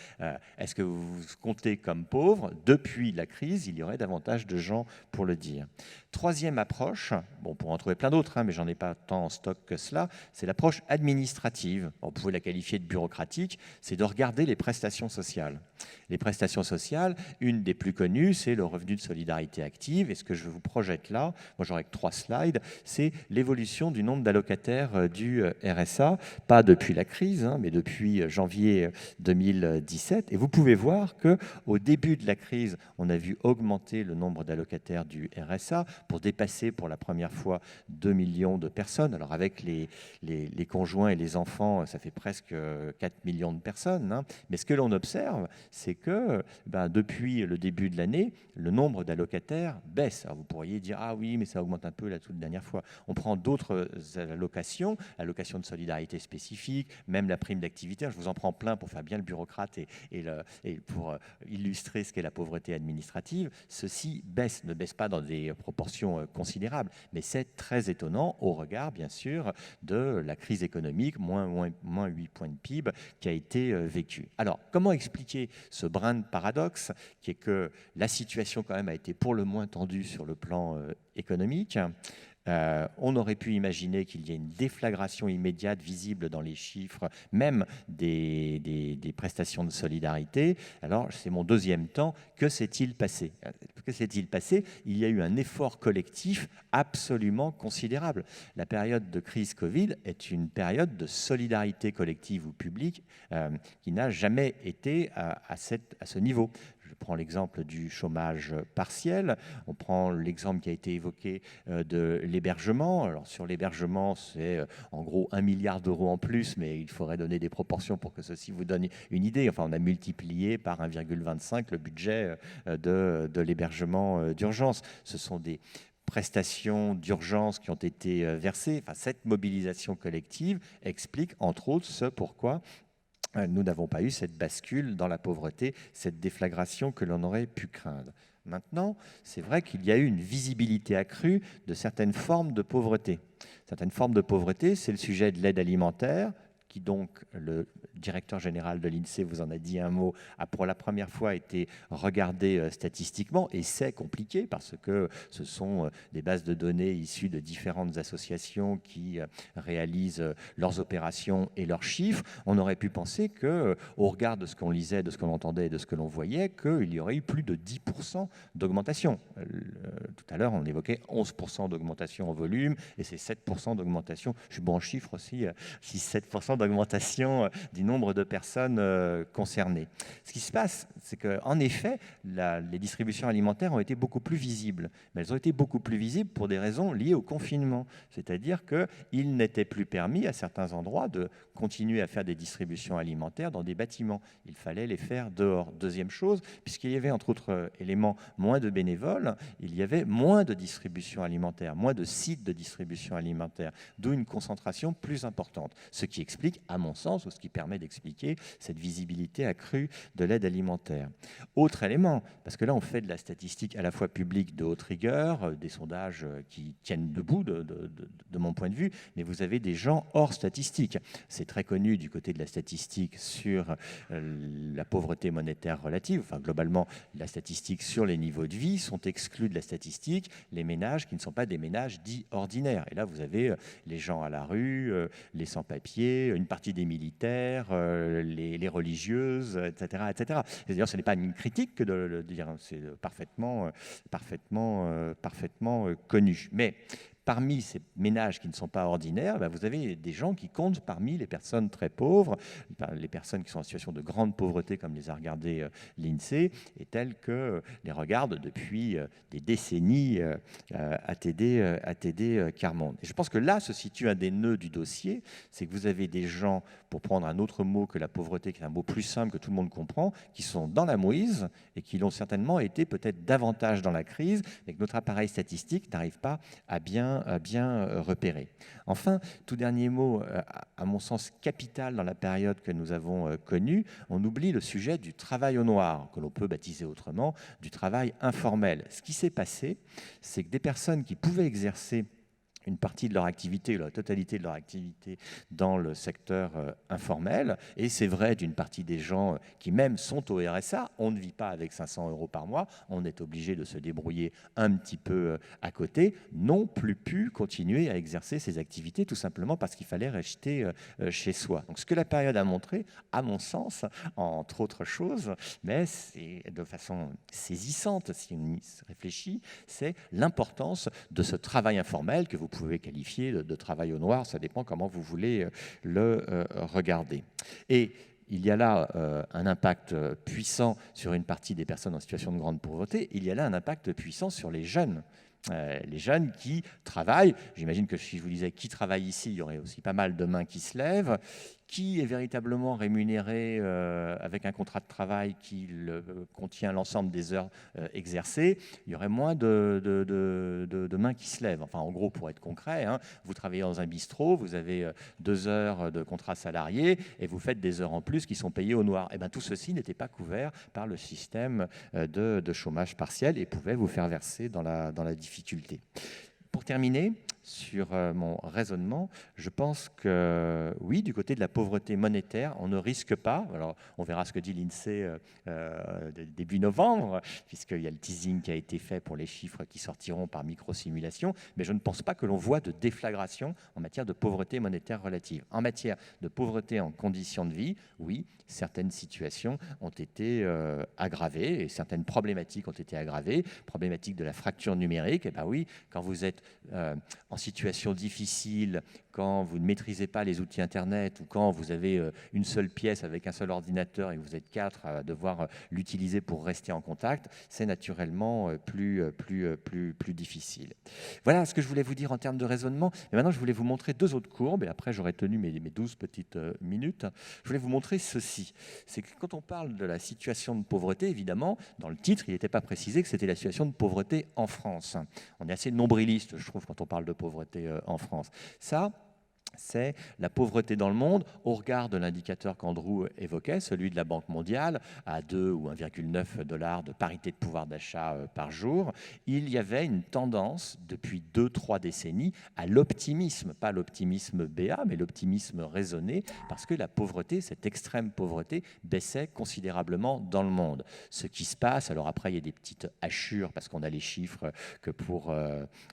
est-ce que vous vous comptez comme pauvre, depuis la crise, il y aurait davantage de gens pour le dire. Troisième approche, bon, on pourrait en trouver plein d'autres, mais j'en ai pas tant en stock que cela, c'est l'approche administrative. On pouvait la qualifier de bureaucratique, c'est de regarder les prestations sociales. Les prestations sociales, une des plus connues, c'est le revenu de solidarité active. Et ce que je vous projette là, moi j'aurai que 3 slides, c'est l'évolution du nombre d'allocataires du RSA, pas depuis la crise, mais depuis janvier 2017. Et vous pouvez voir qu'au début de la crise, on a vu augmenter le nombre d'allocataires du RSA pour dépasser pour la première fois 2 millions de personnes. Alors avec les conjoints et les enfants, ça fait presque 4 millions de personnes. Mais ce que l'on observe, c'est que depuis le début de l'année, le nombre d'allocataires baisse. Alors vous pourriez dire, ah oui, mais ça augmente un peu la toute dernière fois. On prend d'autres allocations, allocations de solidarité spécifiques, même la prime d'activité. Je vous en prends plein pour faire bien le bureaucrate et pour illustrer ce qu'est la pauvreté administrative. Ceci baisse, ne baisse pas dans des proportions considérables, mais c'est très étonnant au regard, bien sûr, de la crise économique, moins 8 points de PIB, qui a été vécue. Alors, comment expliquer ce brin de paradoxe, qui est que la situation quand même a été pour le moins tendue sur le plan économique. On aurait pu imaginer qu'il y ait une déflagration immédiate visible dans les chiffres, même des prestations de solidarité. Alors, c'est mon deuxième temps. Que s'est-il passé? Que s'est-il passé? Il y a eu un effort collectif absolument considérable. La période de crise Covid est une période de solidarité collective ou publique qui n'a jamais été à ce niveau. Je prends l'exemple du chômage partiel, on prend l'exemple qui a été évoqué de l'hébergement. Alors sur l'hébergement, c'est en gros 1 milliard d'euros en plus, mais il faudrait donner des proportions pour que ceci vous donne une idée. Enfin, on a multiplié par 1,25 le budget de l'hébergement d'urgence. Ce sont des prestations d'urgence qui ont été versées. Enfin, cette mobilisation collective explique entre autres ce pourquoi nous n'avons pas eu cette bascule dans la pauvreté, cette déflagration que l'on aurait pu craindre. Maintenant, c'est vrai qu'il y a eu une visibilité accrue de certaines formes de pauvreté. Certaines formes de pauvreté, c'est le sujet de l'aide alimentaire, qui donc, le directeur général de l'INSEE vous en a dit un mot, a pour la première fois été regardé statistiquement, et c'est compliqué parce que ce sont des bases de données issues de différentes associations qui réalisent leurs opérations et leurs chiffres. On aurait pu penser qu'au regard de ce qu'on lisait, de ce qu'on entendait et de ce que l'on voyait, qu'il y aurait eu plus de 10% d'augmentation. Tout à l'heure, on évoquait 11% d'augmentation en volume, et c'est 7% d'augmentation, je suis bon en chiffres aussi, 6-7% d'augmentation du nombre de personnes concernées. Ce qui se passe, c'est qu'en effet, les distributions alimentaires ont été beaucoup plus visibles. Mais elles ont été beaucoup plus visibles pour des raisons liées au confinement. C'est-à-dire qu'il n'était plus permis à certains endroits de continuer à faire des distributions alimentaires dans des bâtiments. Il fallait les faire dehors. Deuxième chose, puisqu'il y avait entre autres éléments moins de bénévoles, il y avait moins de distribution alimentaire, moins de sites de distribution alimentaire, d'où une concentration plus importante. Ce qui explique, à mon sens, ou ce qui permet d'expliquer cette visibilité accrue de l'aide alimentaire. Autre élément, parce que là on fait de la statistique à la fois publique de haute rigueur, des sondages qui tiennent debout de mon point de vue, mais vous avez des gens hors statistique. C'est très connu du côté de la statistique sur la pauvreté monétaire relative, enfin globalement la statistique sur les niveaux de vie sont exclus de la statistique les ménages qui ne sont pas des ménages dits ordinaires. Et là vous avez les gens à la rue, les sans-papiers, une partie des militaires, les religieuses, etc. etc. D'ailleurs, ce n'est pas une critique que de le dire, c'est parfaitement connu. Mais parmi ces ménages qui ne sont pas ordinaires, vous avez des gens qui comptent parmi les personnes très pauvres, les personnes qui sont en situation de grande pauvreté, comme les a regardées l'INSEE, et telles que les regarde depuis des décennies ATD Quart-Monde. Et je pense que là se situe un des nœuds du dossier, c'est que vous avez des gens, pour prendre un autre mot que la pauvreté, qui est un mot plus simple que tout le monde comprend, qui sont dans la mouise et qui l'ont certainement été peut-être davantage dans la crise, mais que notre appareil statistique n'arrive pas à bien repérer. Enfin, tout dernier mot, à mon sens capital dans la période que nous avons connue, on oublie le sujet du travail au noir, que l'on peut baptiser autrement, du travail informel. Ce qui s'est passé, c'est que des personnes qui pouvaient exercer une partie de leur activité, la totalité de leur activité dans le secteur informel. Et c'est vrai d'une partie des gens qui même sont au RSA. On ne vit pas avec 500 € par mois. On est obligé de se débrouiller un petit peu à côté. N'ont plus pu continuer à exercer ces activités tout simplement parce qu'il fallait rester chez soi. Donc ce que la période a montré, à mon sens, entre autres choses, mais c'est de façon saisissante, si on y réfléchit, c'est l'importance de ce travail informel que vous pouvez qualifier de travail au noir, ça dépend comment vous voulez le regarder. Et il y a là un impact puissant sur une partie des personnes en situation de grande pauvreté, il y a là un impact puissant sur les jeunes, Les jeunes qui travaillent. J'imagine que si je vous disais qui travaille ici, il y aurait aussi pas mal de mains qui se lèvent. Qui est véritablement rémunéré avec un contrat de travail qui contient l'ensemble des heures exercées, il y aurait moins de mains qui se lèvent. Enfin, en gros, pour être concret, hein, vous travaillez dans un bistrot, vous avez 2 heures de contrat salarié et vous faites des heures en plus qui sont payées au noir. Et bien, tout ceci n'était pas couvert par le système de chômage partiel et pouvait vous faire verser dans la difficulté. Pour terminer, sur mon raisonnement, je pense que oui, du côté de la pauvreté monétaire, on ne risque pas, alors on verra ce que dit l'INSEE début novembre, puisqu'il y a le teasing qui a été fait pour les chiffres qui sortiront par micro-simulation, mais je ne pense pas que l'on voit de déflagration en matière de pauvreté monétaire relative. En matière de pauvreté en conditions de vie, oui, certaines situations ont été aggravées et certaines problématiques ont été aggravées. Problématique de la fracture numérique, et ben oui, quand vous êtes en situation difficile, quand vous ne maîtrisez pas les outils Internet ou quand vous avez une seule pièce avec un seul ordinateur et que vous êtes 4 à devoir l'utiliser pour rester en contact, c'est naturellement plus difficile. Voilà ce que je voulais vous dire en termes de raisonnement. Et maintenant, je voulais vous montrer 2 autres courbes et après, j'aurai tenu mes 12 petites minutes. Je voulais vous montrer ceci. C'est que quand on parle de la situation de pauvreté, évidemment, dans le titre, il n'était pas précisé que c'était la situation de pauvreté en France. On est assez nombriliste, je trouve, quand on parle de pauvreté en France. Ça, c'est la pauvreté dans le monde au regard de l'indicateur qu'Andrew évoquait, celui de la Banque mondiale, à 2 ou 1,9 $ de parité de pouvoir d'achat par jour. Il y avait une tendance depuis 2-3 décennies à l'optimisme, pas l'optimisme béat, mais l'optimisme raisonné, parce que la pauvreté, cette extrême pauvreté, baissait considérablement dans le monde. Ce qui se passe, alors après il y a des petites hachures, parce qu'on a les chiffres que pour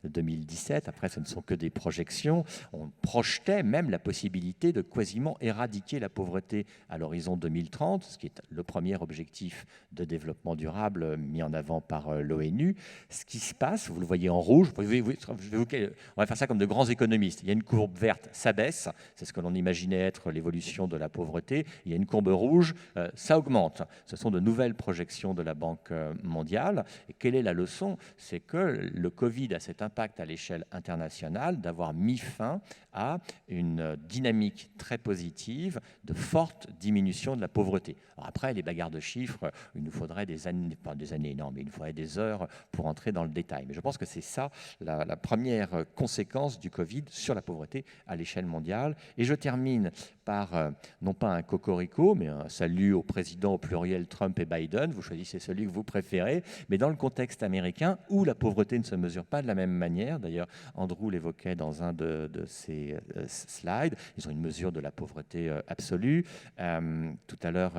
2017, après ce ne sont que des projections, on projetait même la possibilité de quasiment éradiquer la pauvreté à l'horizon 2030, ce qui est le premier objectif de développement durable mis en avant par l'ONU. Ce qui se passe, vous le voyez en rouge, on va faire ça comme de grands économistes. Il y a une courbe verte, ça baisse, c'est ce que l'on imaginait être l'évolution de la pauvreté. Il y a une courbe rouge, ça augmente. Ce sont de nouvelles projections de la Banque mondiale. Et quelle est la leçon? C'est que le Covid a cet impact à l'échelle internationale d'avoir mis fin à une dynamique très positive de forte diminution de la pauvreté. Alors après, les bagarres de chiffres, il nous faudrait des années, pas des années, non, mais il nous faudrait des heures pour entrer dans le détail. Mais je pense que c'est ça la première conséquence du Covid sur la pauvreté à l'échelle mondiale. Et je termine par, non pas un cocorico, mais un salut au président au pluriel Trump et Biden. Vous choisissez celui que vous préférez. Mais dans le contexte américain, où la pauvreté ne se mesure pas de la même manière, d'ailleurs, Andrew l'évoquait dans un de ses slides, ils ont une mesure de la pauvreté absolue. Tout à l'heure,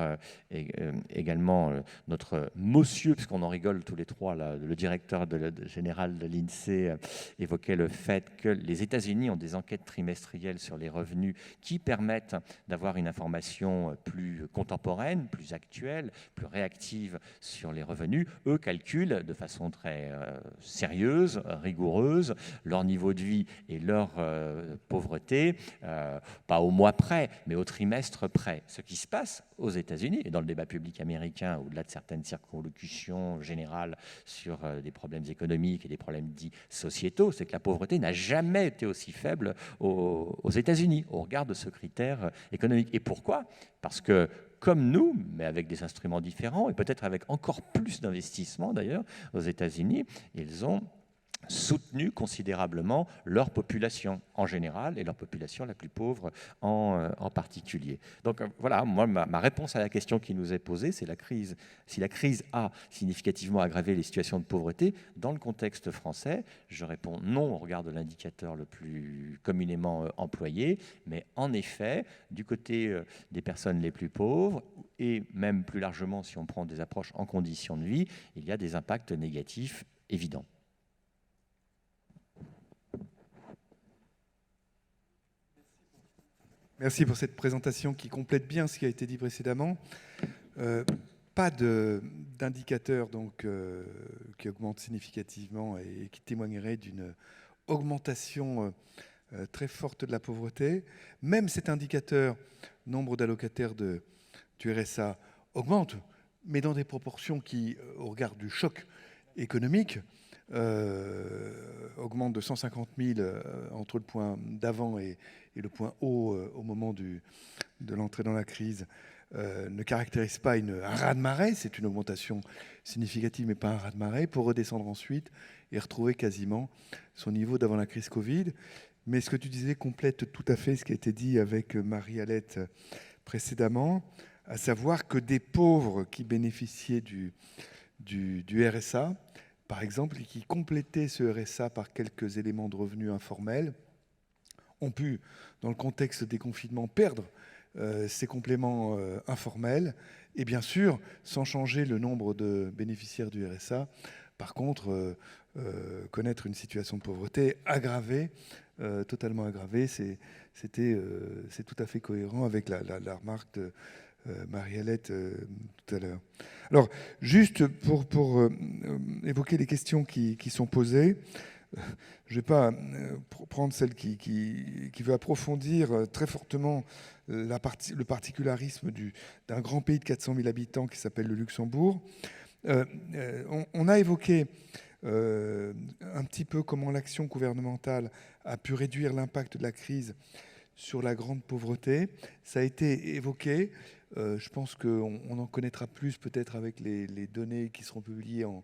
également, notre monsieur, puisqu'on en rigole tous les trois, là, le directeur général de l'INSEE évoquait le fait que les États-Unis ont des enquêtes trimestrielles sur les revenus qui permettent d'avoir une information plus contemporaine, plus actuelle, plus réactive sur les revenus. Eux calculent de façon très sérieuse, rigoureuse, leur niveau de vie et leur pauvreté, pas au mois près, mais au trimestre près. Ce qui se passe aux États-Unis et dans le débat public américain, au-delà de certaines circonlocutions générales sur des problèmes économiques et des problèmes dits sociétaux, c'est que la pauvreté n'a jamais été aussi faible aux États-Unis au regard de ce critère économique. Et pourquoi? Parce que comme nous, mais avec des instruments différents et peut-être avec encore plus d'investissements d'ailleurs, aux États-Unis, ils ont soutenu considérablement leur population en général et leur population la plus pauvre en particulier. Donc voilà, moi, ma réponse à la question qui nous est posée, c'est si la crise a significativement aggravé les situations de pauvreté, dans le contexte français, je réponds non au regard de l'indicateur le plus communément employé, mais en effet, du côté des personnes les plus pauvres, et même plus largement si on prend des approches en conditions de vie, il y a des impacts négatifs évidents. Merci pour cette présentation qui complète bien ce qui a été dit précédemment. Pas d'indicateur qui augmente significativement et qui témoignerait d'une augmentation très forte de la pauvreté. Même cet indicateur, nombre d'allocataires du RSA, augmente, mais dans des proportions qui, au regard du choc économique, augmente de 150 000 entre le point d'avant et le point haut au moment de l'entrée dans la crise, ne caractérise pas un raz-de-marée, c'est une augmentation significative mais pas un raz-de-marée, pour redescendre ensuite et retrouver quasiment son niveau d'avant la crise Covid. Mais ce que tu disais complète tout à fait ce qui a été dit avec Marie-Alette précédemment, à savoir que des pauvres qui bénéficiaient du RSA, par exemple, et qui complétaient ce RSA par quelques éléments de revenus informels, ont pu, dans le contexte des confinements, perdre ces compléments informels, et bien sûr, sans changer le nombre de bénéficiaires du RSA, par contre, connaître une situation de pauvreté aggravée, totalement aggravée, c'est tout à fait cohérent avec la remarque de Marie-Alette tout à l'heure. Alors, juste pour évoquer les questions qui sont posées, je ne vais pas prendre celle qui veut approfondir très fortement le particularisme d'un grand pays de 400 000 habitants qui s'appelle le Luxembourg. On a évoqué un petit peu comment l'action gouvernementale a pu réduire l'impact de la crise sur la grande pauvreté. Ça a été évoqué. Je pense qu'on en connaîtra plus peut-être avec les données qui seront publiées en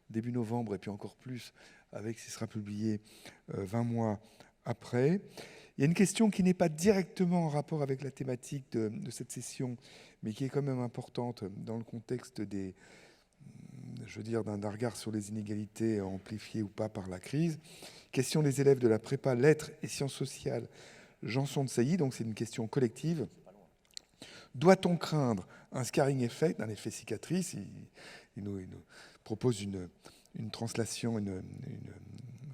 début novembre et puis encore plus avec ce qui sera publié 20 mois après. Il y a une question qui n'est pas directement en rapport avec la thématique de cette session, mais qui est quand même importante dans le contexte d'un regard sur les inégalités amplifiées ou pas par la crise. Question des élèves de la prépa lettres et sciences sociales Janson de Sailly, donc c'est une question collective. Doit-on craindre un scarring effect, un effet cicatrice? Il nous propose une translation,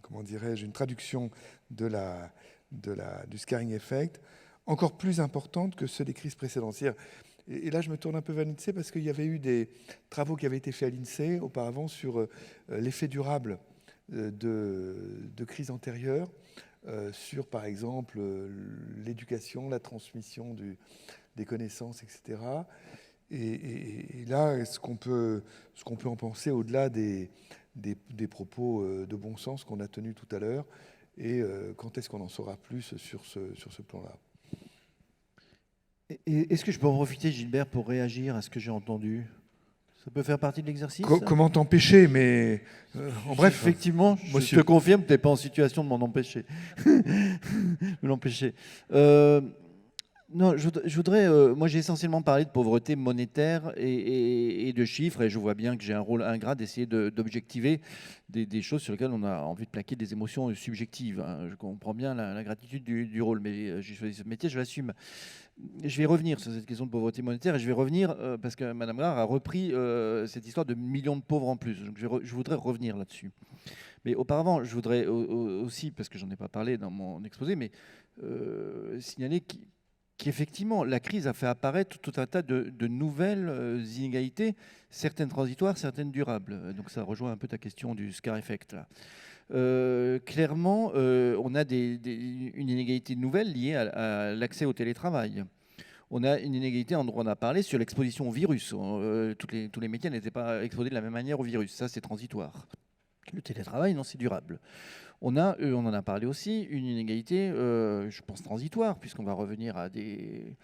comment dirais-je, une traduction du scarring effect, encore plus importante que ceux des crises crises précédentes. Et là, je me tourne un peu vers l'INSEE parce qu'il y avait eu des travaux qui avaient été faits à l'INSEE auparavant sur l'effet durable de crises antérieures, sur, par exemple, l'éducation, la transmission des connaissances, etc. Et là, ce qu'on peut en penser au-delà des propos de bon sens qu'on a tenus tout à l'heure, et quand est-ce qu'on en saura plus sur ce plan-là? Est-ce que je peux en profiter, Gilbert, pour réagir à ce que j'ai entendu? Ça peut faire partie de l'exercice? Comment t'empêcher? Mais en bref. Effectivement, je te confirme que tu n'es pas en situation de m'en empêcher. de l'empêcher. Non, je voudrais. Moi, j'ai essentiellement parlé de pauvreté monétaire et de chiffres, et je vois bien que j'ai un rôle ingrat d'essayer d'objectiver des choses sur lesquelles on a envie de plaquer des émotions subjectives. Hein. Je comprends bien la gratitude du rôle, mais j'ai choisi ce métier, je l'assume. Je vais revenir sur cette question de pauvreté monétaire, et je vais revenir parce que Mme Grard a repris cette histoire de millions de pauvres en plus. Donc je voudrais revenir là-dessus. Mais auparavant, je voudrais aussi, parce que j'en ai pas parlé dans mon exposé, mais signaler qu'effectivement, la crise a fait apparaître tout un tas de nouvelles inégalités, certaines transitoires, certaines durables. Donc ça rejoint un peu ta question du scar effect, là. Clairement, on a une inégalité nouvelle liée à l'accès au télétravail. On a une inégalité, on en a parlé, sur l'exposition au virus. Tous les métiers n'étaient pas exposés de la même manière au virus. Ça, c'est transitoire. Le télétravail, non, c'est durable. On en a parlé aussi, une inégalité, je pense, transitoire, puisqu'on va revenir à des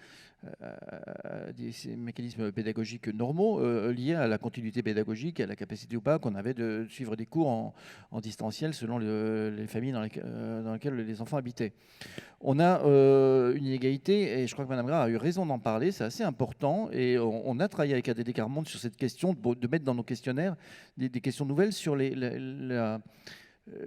mécanismes pédagogiques normaux liés à la continuité pédagogique, à la capacité ou pas qu'on avait de suivre des cours en distanciel selon les familles dans lesquelles les enfants habitaient. On a une inégalité, et je crois que Mme Grard a eu raison d'en parler, c'est assez important, et on a travaillé avec ADD Carmonde sur cette question de mettre dans nos questionnaires des questions nouvelles sur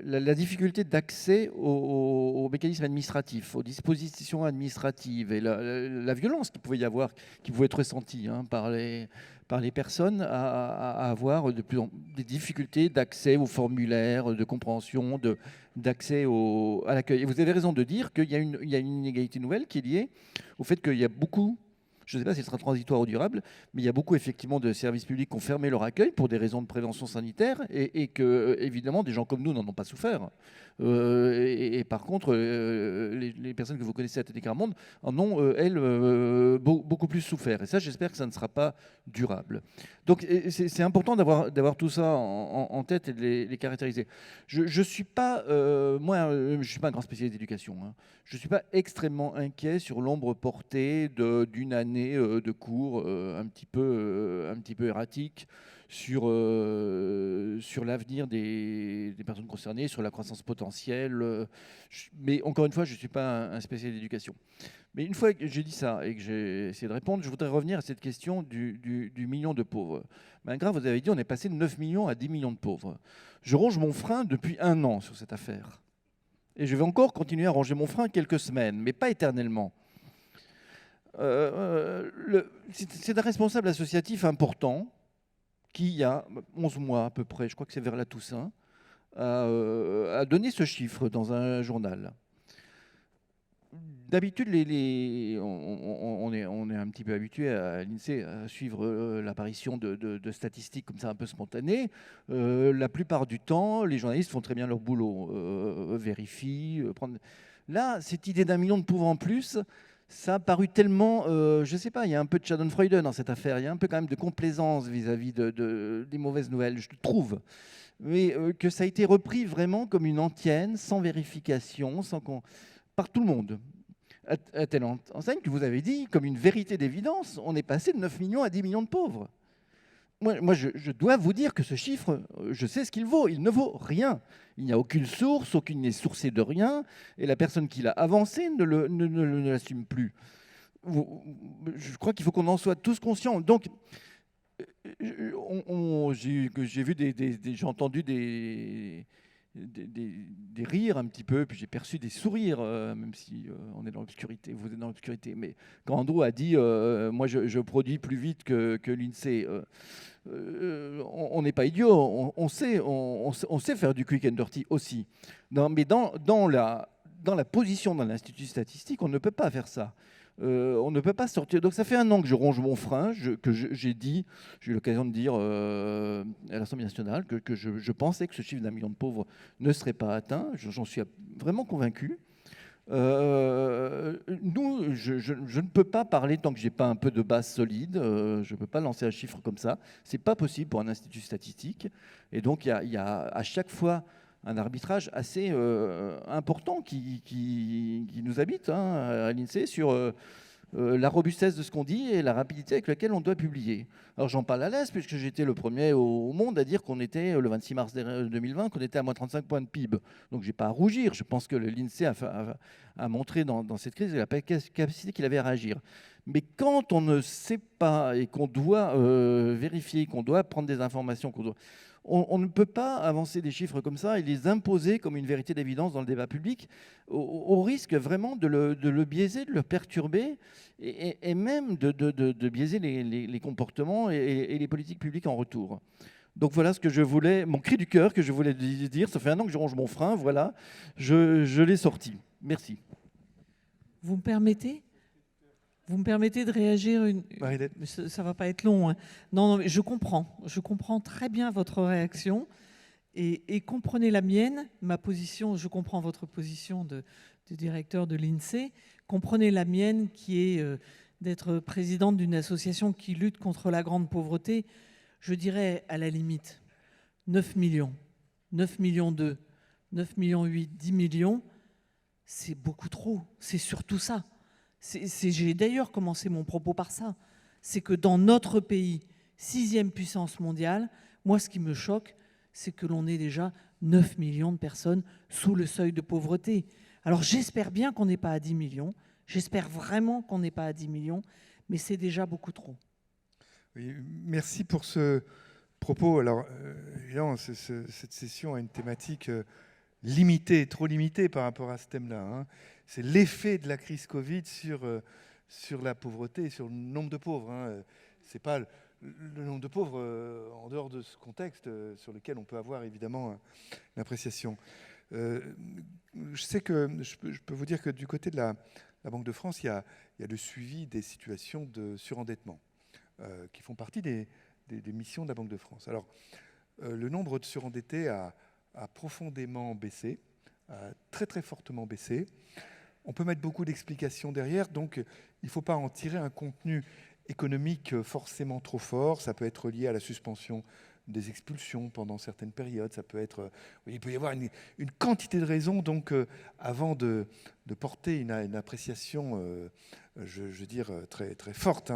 la difficulté d'accès aux mécanismes administratifs, aux dispositions administratives et la violence qu'il pouvait y avoir, qui pouvait être ressentie par les personnes à avoir des difficultés d'accès aux formulaires, de compréhension, d'accès à l'accueil. Et vous avez raison de dire qu'il y a une inégalité nouvelle qui est liée au fait qu'il y a beaucoup Je ne sais pas si ce sera transitoire ou durable, mais il y a beaucoup effectivement de services publics qui ont fermé leur accueil pour des raisons de prévention sanitaire et que, évidemment, des gens comme nous n'en ont pas souffert. Et par contre, les personnes que vous connaissez à TD Monde en ont, elles, beaucoup plus souffert. Et ça, j'espère que ça ne sera pas durable. Donc, c'est important d'avoir tout ça en tête et de les caractériser. Je ne suis pas, je suis pas un grand spécialiste d'éducation. Hein. Je ne suis pas extrêmement inquiet sur l'ombre portée d'une année de cours un petit peu erratique sur l'avenir des personnes concernées, sur la croissance potentielle. Mais encore une fois, je ne suis pas un spécialiste d'éducation. Mais une fois que j'ai dit ça et que j'ai essayé de répondre, je voudrais revenir à cette question du million de pauvres. Ben, grave, vous avez dit, on est passé de 9 millions à 10 millions de pauvres. Je ronge mon frein depuis 1 an sur cette affaire. Et je vais encore continuer à ronger mon frein quelques semaines, mais pas éternellement. C'est un responsable associatif important qui, il y a 11 mois à peu près, je crois que c'est vers la Toussaint, a donné ce chiffre dans un journal. D'habitude, on est un petit peu habitué à l'INSEE à suivre l'apparition de statistiques comme ça un peu spontanées. La plupart du temps, les journalistes font très bien leur boulot, vérifient. Là, cette idée d'1 million de pauvres en plus, ça a paru tellement, je ne sais pas, il y a un peu de Schadenfreude dans cette affaire, il y a un peu quand même de complaisance vis-à-vis des mauvaises nouvelles, je trouve. Mais que ça a été repris vraiment comme une antienne, sans vérification, par tout le monde. À telle enseigne que vous avez dit, comme une vérité d'évidence, on est passé de 9 millions à 10 millions de pauvres. Moi je dois vous dire que ce chiffre, je sais ce qu'il vaut. Il ne vaut rien. Il n'y a aucune source, aucune n'est sourcée de rien, et la personne qui l'a avancé ne l'assume plus. Je crois qu'il faut qu'on en soit tous conscients. Donc, j'ai entendu des rires un petit peu, puis j'ai perçu des sourires, même si on est dans l'obscurité, vous êtes dans l'obscurité. Mais quand Andrew a dit moi je produis plus vite que l'INSEE, on n'est pas idiot, on sait faire du quick and dirty aussi. Mais dans la position dans l'Institut statistique, on ne peut pas faire ça. On ne peut pas sortir. Donc ça fait 1 an que je ronge mon frein, j'ai eu l'occasion de dire à l'Assemblée nationale que je pensais que ce chiffre d'1 million de pauvres ne serait pas atteint. J'en suis vraiment convaincu. Nous, je ne peux pas parler tant que je n'ai pas un peu de base solide. Je ne peux pas lancer un chiffre comme ça. Ce n'est pas possible pour un institut statistique. Et donc, il y a à chaque fois un arbitrage assez important qui nous habite à l'INSEE sur la robustesse de ce qu'on dit et la rapidité avec laquelle on doit publier. Alors j'en parle à l'aise puisque j'étais le premier au monde à dire qu'on était, le 26 mars 2020, qu'on était à moins 35 points de PIB. Donc je n'ai pas à rougir. Je pense que l'INSEE a montré dans cette crise la capacité qu'il avait à réagir. Mais quand on ne sait pas et qu'on doit vérifier, qu'on doit prendre des informations, on ne peut pas avancer des chiffres comme ça et les imposer comme une vérité d'évidence dans le débat public, au risque vraiment de le biaiser, de le perturber et même de biaiser les comportements et les politiques publiques en retour. Donc voilà ce que je voulais, mon cri du cœur que je voulais dire. Ça fait 1 an que je ronge mon frein, voilà, je l'ai sorti. Merci. Vous me permettez de réagir Ça ne va pas être long. Hein. Non, mais je comprends très bien votre réaction et comprenez la mienne, ma position. Je comprends votre position de directeur de l'INSEE. Comprenez la mienne qui est d'être présidente d'une association qui lutte contre la grande pauvreté. Je dirais à la limite 9 millions, 9 millions 2, 9 millions 8, 10 millions, c'est beaucoup trop. C'est surtout ça. J'ai d'ailleurs commencé mon propos par ça. C'est que dans notre pays, 6e puissance mondiale, moi ce qui me choque, c'est que l'on ait déjà 9 millions de personnes sous le seuil de pauvreté. Alors j'espère bien qu'on n'est pas à 10 millions, j'espère vraiment qu'on n'est pas à 10 millions, mais c'est déjà beaucoup trop. Oui, merci pour ce propos. Alors, évidemment, cette session a une thématique limitée, trop limitée par rapport à ce thème-là. Hein. C'est l'effet de la crise Covid sur la pauvreté, sur le nombre de pauvres. Hein. Ce n'est pas le nombre de pauvres en dehors de ce contexte sur lequel on peut avoir évidemment une appréciation. Je sais que je peux vous dire que du côté de la Banque de France, il y a le suivi des situations de surendettement qui font partie des missions de la Banque de France. Alors, le nombre de surendettés a profondément baissé, a très très fortement baissé. On peut mettre beaucoup d'explications derrière, donc il ne faut pas en tirer un contenu économique forcément trop fort. Ça peut être lié à la suspension des expulsions pendant certaines périodes. Ça peut être, il peut y avoir une quantité de raisons. Donc, avant de porter une appréciation, je veux dire, très, très forte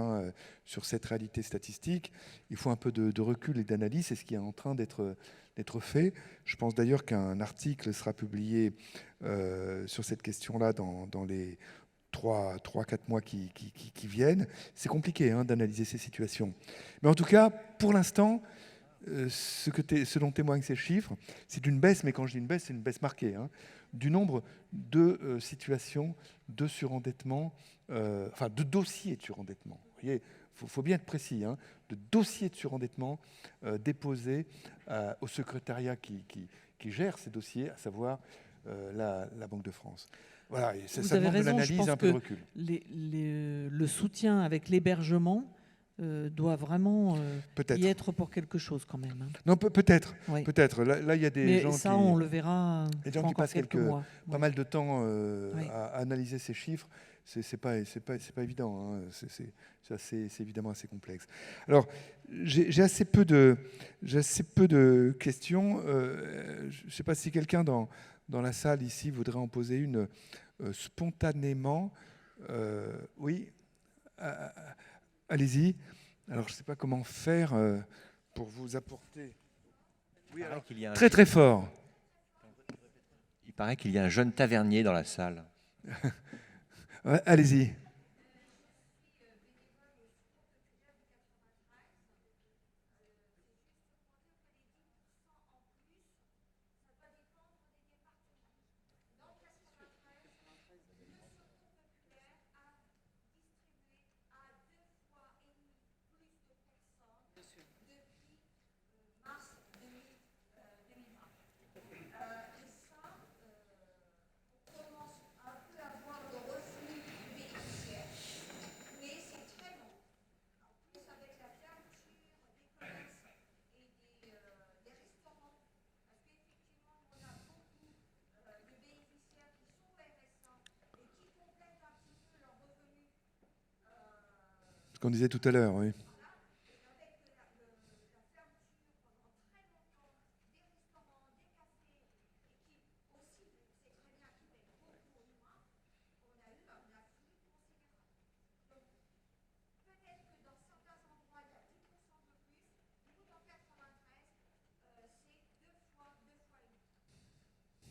sur cette réalité statistique, il faut un peu de recul et d'analyse. C'est ce qui est en train d'être fait. Je pense d'ailleurs qu'un article sera publié sur cette question-là dans les 3-4 mois qui viennent. C'est compliqué d'analyser ces situations. Mais en tout cas, pour l'instant, ce dont témoignent ces chiffres, c'est une baisse, mais quand je dis une baisse, c'est une baisse marquée, du nombre de situations de surendettement, enfin de dossiers de surendettement. Vous voyez, il faut bien être précis, de dossiers de surendettement déposés au secrétariat qui gère ces dossiers, à savoir la Banque de France. Voilà, et ça demande de l'analyse et un peu de recul. Le soutien avec l'hébergement doit vraiment y être pour quelque chose quand même. Non, peut-être. Oui. Peut-être. Là, il y a des gens ça, qui... on le verra des gens qui passent mois. Pas mal de temps à analyser ces chiffres. C'est pas évident. C'est évidemment assez complexe. Alors, j'ai assez peu de questions. Je ne sais pas si quelqu'un dans la salle ici voudrait en poser une spontanément. Oui, allez-y. Alors, je ne sais pas comment faire pour vous apporter. Oui, alors, très très fort. Il paraît qu'il y a un jeune tavernier dans la salle. Ouais, allez-y. Ce qu'on disait tout à l'heure, oui.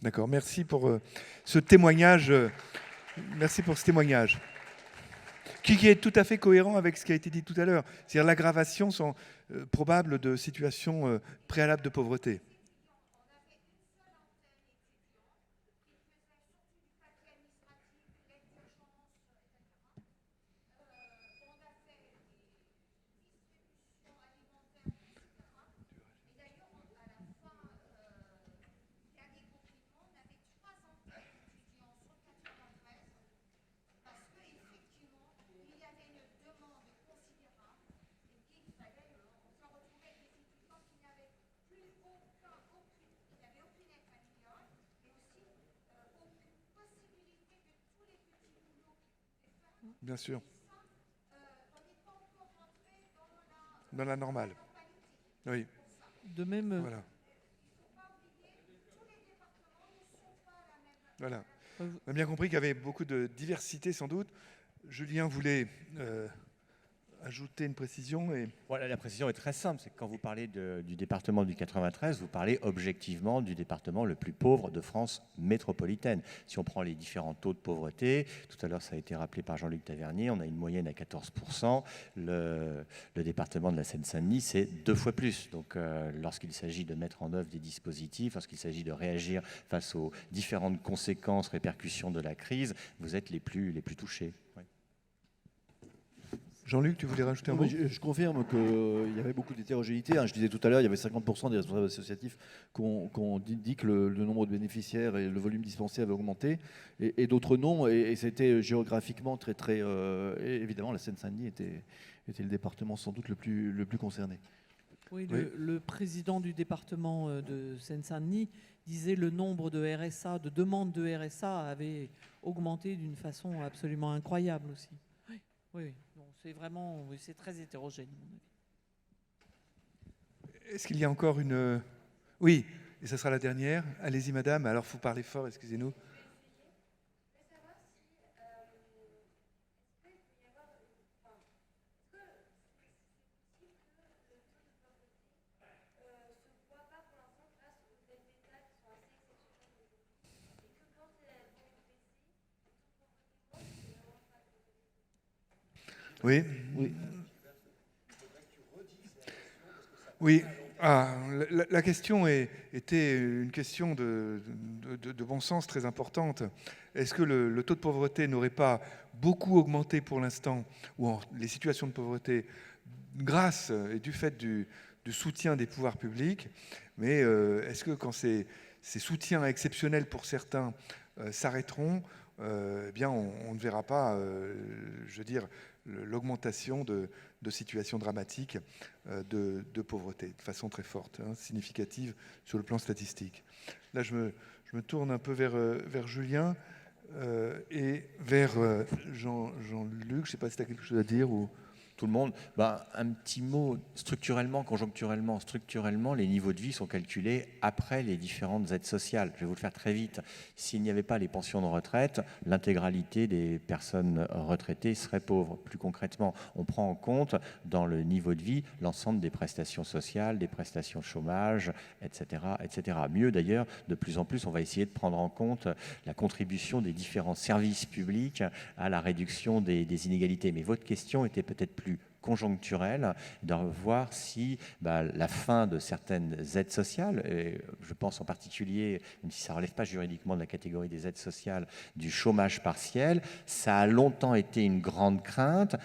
D'accord, merci pour ce témoignage. Merci pour ce témoignage. Qui est tout à fait cohérent avec ce qui a été dit tout à l'heure. C'est-à-dire l'aggravation probable de situations préalables de pauvreté. Bien sûr. Dans la normale. Oui. De même. Voilà. Voilà. On a bien compris qu'il y avait beaucoup de diversité sans doute. Julien voulait ajouter une précision. Voilà, la précision est très simple. C'est que quand vous parlez du département du 93, vous parlez objectivement du département le plus pauvre de France métropolitaine. Si on prend les différents taux de pauvreté, tout à l'heure ça a été rappelé par Jean-Luc Tavernier, on a une moyenne à 14%. Le département de la Seine-Saint-Denis, c'est 2 fois plus. Donc lorsqu'il s'agit de mettre en œuvre des dispositifs, lorsqu'il s'agit de réagir face aux différentes conséquences, répercussions de la crise, vous êtes les plus touchés. Oui. Jean-Luc, tu voulais rajouter un Non, mot? mais je confirme qu'il y avait beaucoup d'hétérogénéité. Je disais tout à l'heure, il y avait 50% des responsables associatifs qui ont dit que le nombre de bénéficiaires et le volume dispensé avaient augmenté, et d'autres non. Et c'était géographiquement très, très... et évidemment, la Seine-Saint-Denis était le département sans doute le plus concerné. Oui, Oui. le président du département de Seine-Saint-Denis disait le nombre de RSA, de demandes de RSA avait augmenté d'une façon absolument incroyable aussi. Oui, oui. Donc, c'est vraiment, oui, c'est très hétérogène, à mon avis. Est-ce qu'il y a encore une... Oui, et ce sera la dernière. Allez-y, madame. Alors, il faut parler fort, excusez-nous. Oui. Oui. Oui. Ah, la question était une question de bon sens très importante. Est-ce que le taux de pauvreté n'aurait pas beaucoup augmenté pour l'instant, ou les situations de pauvreté, grâce et du fait du soutien des pouvoirs publics? Mais est-ce que quand ces soutiens exceptionnels pour certains s'arrêteront, eh bien on ne verra pas, je veux dire, l'augmentation de situations dramatiques de pauvreté, de façon très forte, significative sur le plan statistique. Là, je me tourne un peu vers Julien et vers Jean-Luc. Je ne sais pas si tu as quelque chose à dire ou... Tout le monde. Un petit mot, structurellement, conjoncturellement, structurellement, les niveaux de vie sont calculés après les différentes aides sociales. Je vais vous le faire très vite. S'il n'y avait pas les pensions de retraite, l'intégralité des personnes retraitées seraient pauvres. Plus concrètement, on prend en compte dans le niveau de vie l'ensemble des prestations sociales, des prestations chômage, etc., etc. Mieux d'ailleurs, de plus en plus, on va essayer de prendre en compte la contribution des différents services publics à la réduction des inégalités. Mais votre question était peut-être plus conjoncturelle, de voir si la fin de certaines aides sociales, et je pense en particulier, même si ça ne relève pas juridiquement de la catégorie des aides sociales, du chômage partiel, ça a longtemps été une grande crainte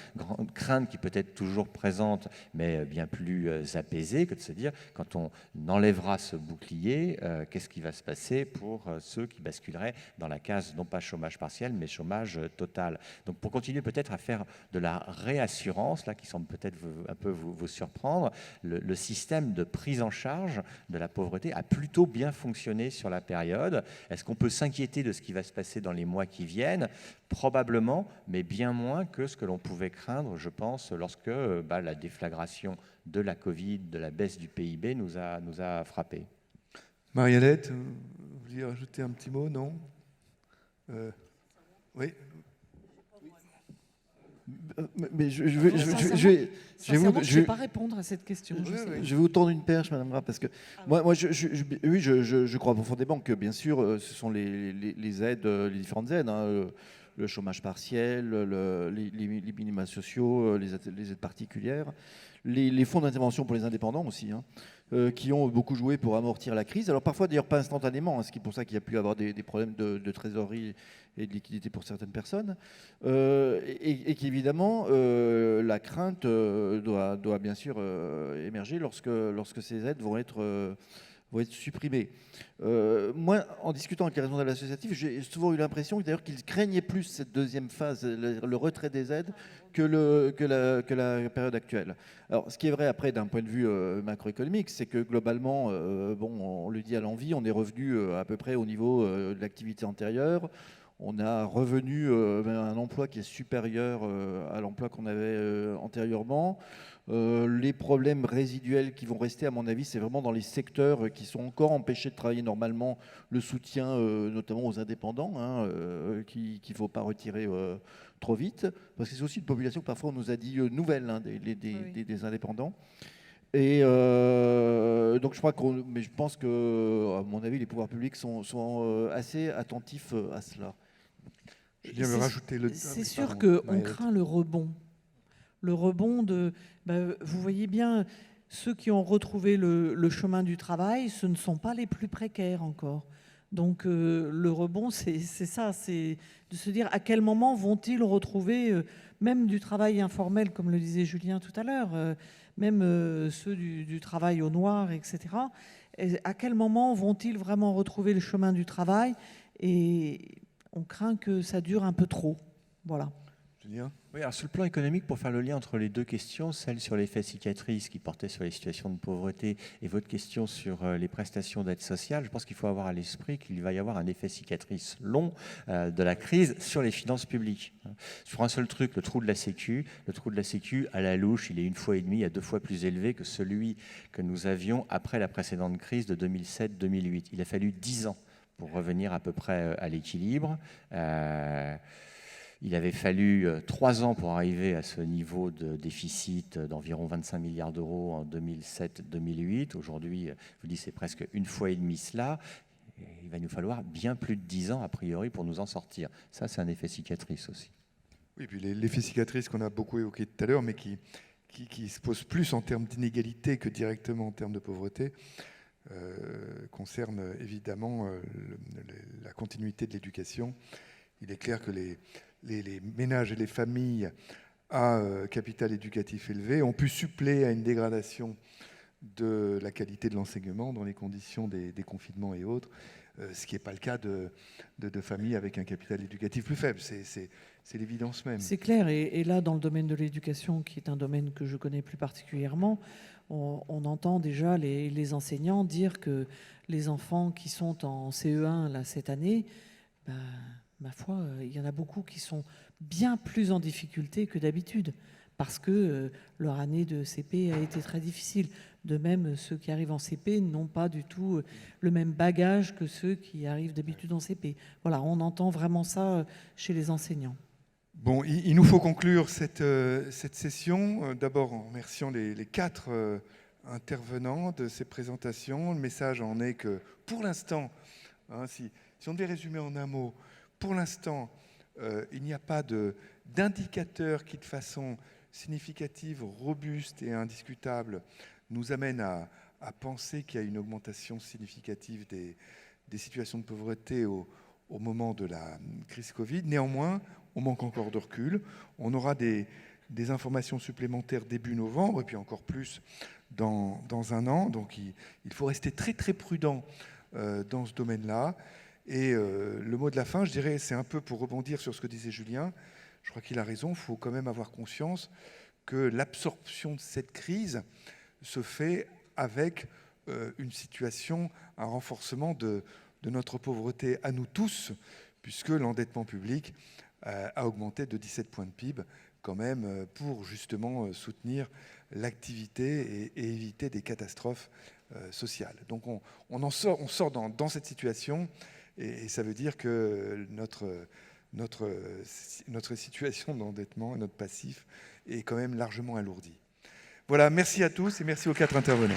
qui peut être toujours présente, mais bien plus apaisée, que de se dire, quand on enlèvera ce bouclier, qu'est-ce qui va se passer pour ceux qui basculeraient dans la case, non pas chômage partiel, mais chômage total. Donc pour continuer peut-être à faire de la réassurance, là, qui semble peut-être un peu vous surprendre, le système de prise en charge de la pauvreté a plutôt bien fonctionné sur la période. Est-ce qu'on peut s'inquiéter de ce qui va se passer dans les mois qui viennent? Probablement, mais bien moins que ce que l'on pouvait craindre, je pense, lorsque la déflagration de la Covid, de la baisse du PIB nous a frappés. Marie-Hélène, vous vouliez rajouter un petit mot, non? Oui. Mais je vais pas répondre à cette question. Je vais vous tendre une perche, Madame Rapp, parce que moi, je crois profondément que, bien sûr, ce sont les aides, les différentes aides, le chômage partiel, les minima sociaux, les aides particulières, les fonds d'intervention pour les indépendants aussi, qui ont beaucoup joué pour amortir la crise. Alors parfois, d'ailleurs, pas instantanément, ce qui est pour ça qu'il y a pu avoir des problèmes de trésorerie et de liquidité pour certaines personnes, et qu'évidemment, la crainte doit bien sûr émerger lorsque ces aides vont être supprimées. Moi, en discutant avec les responsables associatifs, j'ai souvent eu l'impression d'ailleurs qu'ils craignaient plus cette deuxième phase, le retrait des aides, que la période actuelle. Alors, ce qui est vrai après d'un point de vue macroéconomique, c'est que globalement, on le dit à l'envi, on est revenu à peu près au niveau de l'activité antérieure. On a revenu un emploi qui est supérieur à l'emploi qu'on avait antérieurement. Les problèmes résiduels qui vont rester, à mon avis, c'est vraiment dans les secteurs qui sont encore empêchés de travailler normalement, le soutien notamment aux indépendants, qu'il ne faut pas retirer trop vite, parce que c'est aussi une population que parfois on nous a dit nouvelle, des indépendants. Et donc je pense que, à mon avis, les pouvoirs publics sont assez attentifs à cela. C'est sûr qu'on craint le rebond. Le rebond vous voyez bien, ceux qui ont retrouvé le chemin du travail, ce ne sont pas les plus précaires encore. Donc le rebond, c'est ça, c'est de se dire à quel moment vont-ils retrouver même du travail informel, comme le disait Julien tout à l'heure, même ceux du travail au noir, etc. Et à quel moment vont-ils vraiment retrouver le chemin du travail? Et on craint que ça dure un peu trop. Voilà. Julien ? Oui, alors sur le plan économique, pour faire le lien entre les deux questions, celle sur l'effet cicatrice qui portait sur les situations de pauvreté et votre question sur les prestations d'aide sociale, je pense qu'il faut avoir à l'esprit qu'il va y avoir un effet cicatrice long de la crise sur les finances publiques. Sur un seul truc, le trou de la Sécu, à la louche, il est 1,5 fois à 2 fois plus élevé que celui que nous avions après la précédente crise de 2007-2008. Il a fallu 10 ans pour revenir à peu près à l'équilibre. Il avait fallu 3 ans pour arriver à ce niveau de déficit d'environ 25 milliards d'euros en 2007-2008. Aujourd'hui, je vous dis, c'est presque 1,5 fois cela. Et il va nous falloir bien plus de 10 ans, a priori, pour nous en sortir. Ça, c'est un effet cicatrice aussi. Oui, puis l'effet cicatrice qu'on a beaucoup évoqué tout à l'heure, mais qui se pose plus en termes d'inégalité que directement en termes de pauvreté, concerne évidemment la continuité de l'éducation. Il est clair que les ménages et les familles à capital éducatif élevé ont pu suppléer à une dégradation de la qualité de l'enseignement dans les conditions des confinements et autres, ce qui n'est pas le cas de familles avec un capital éducatif plus faible. C'est l'évidence même. C'est clair. Et là, dans le domaine de l'éducation, qui est un domaine que je connais plus particulièrement, on entend déjà les enseignants dire que les enfants qui sont en CE1 là, cette année, ma foi, il y en a beaucoup qui sont bien plus en difficulté que d'habitude parce que leur année de CP a été très difficile. De même, ceux qui arrivent en CP n'ont pas du tout le même bagage que ceux qui arrivent d'habitude en CP. Voilà, on entend vraiment ça chez les enseignants. Bon, il nous faut conclure cette session. D'abord en remerciant les 4 intervenants de ces présentations. Le message en est que, pour l'instant, si on devait résumer en un mot, pour l'instant, il n'y a pas d'indicateur qui, de façon significative, robuste et indiscutable, nous amène à penser qu'il y a une augmentation significative des situations de pauvreté au moment de la crise Covid. Néanmoins, on manque encore de recul. On aura des informations supplémentaires début novembre et puis encore plus dans un an. Donc il faut rester très très prudent dans ce domaine-là. Et le mot de la fin, je dirais, c'est un peu pour rebondir sur ce que disait Julien. Je crois qu'il a raison, il faut quand même avoir conscience que l'absorption de cette crise se fait avec une situation, un renforcement de notre pauvreté à nous tous, puisque l'endettement public a augmenté de 17 points de PIB quand même pour justement soutenir l'activité et éviter des catastrophes sociales. Donc on sort dans cette situation. Et ça veut dire que notre situation d'endettement, notre passif, est quand même largement alourdi. Voilà, merci à tous et merci aux 4 intervenants.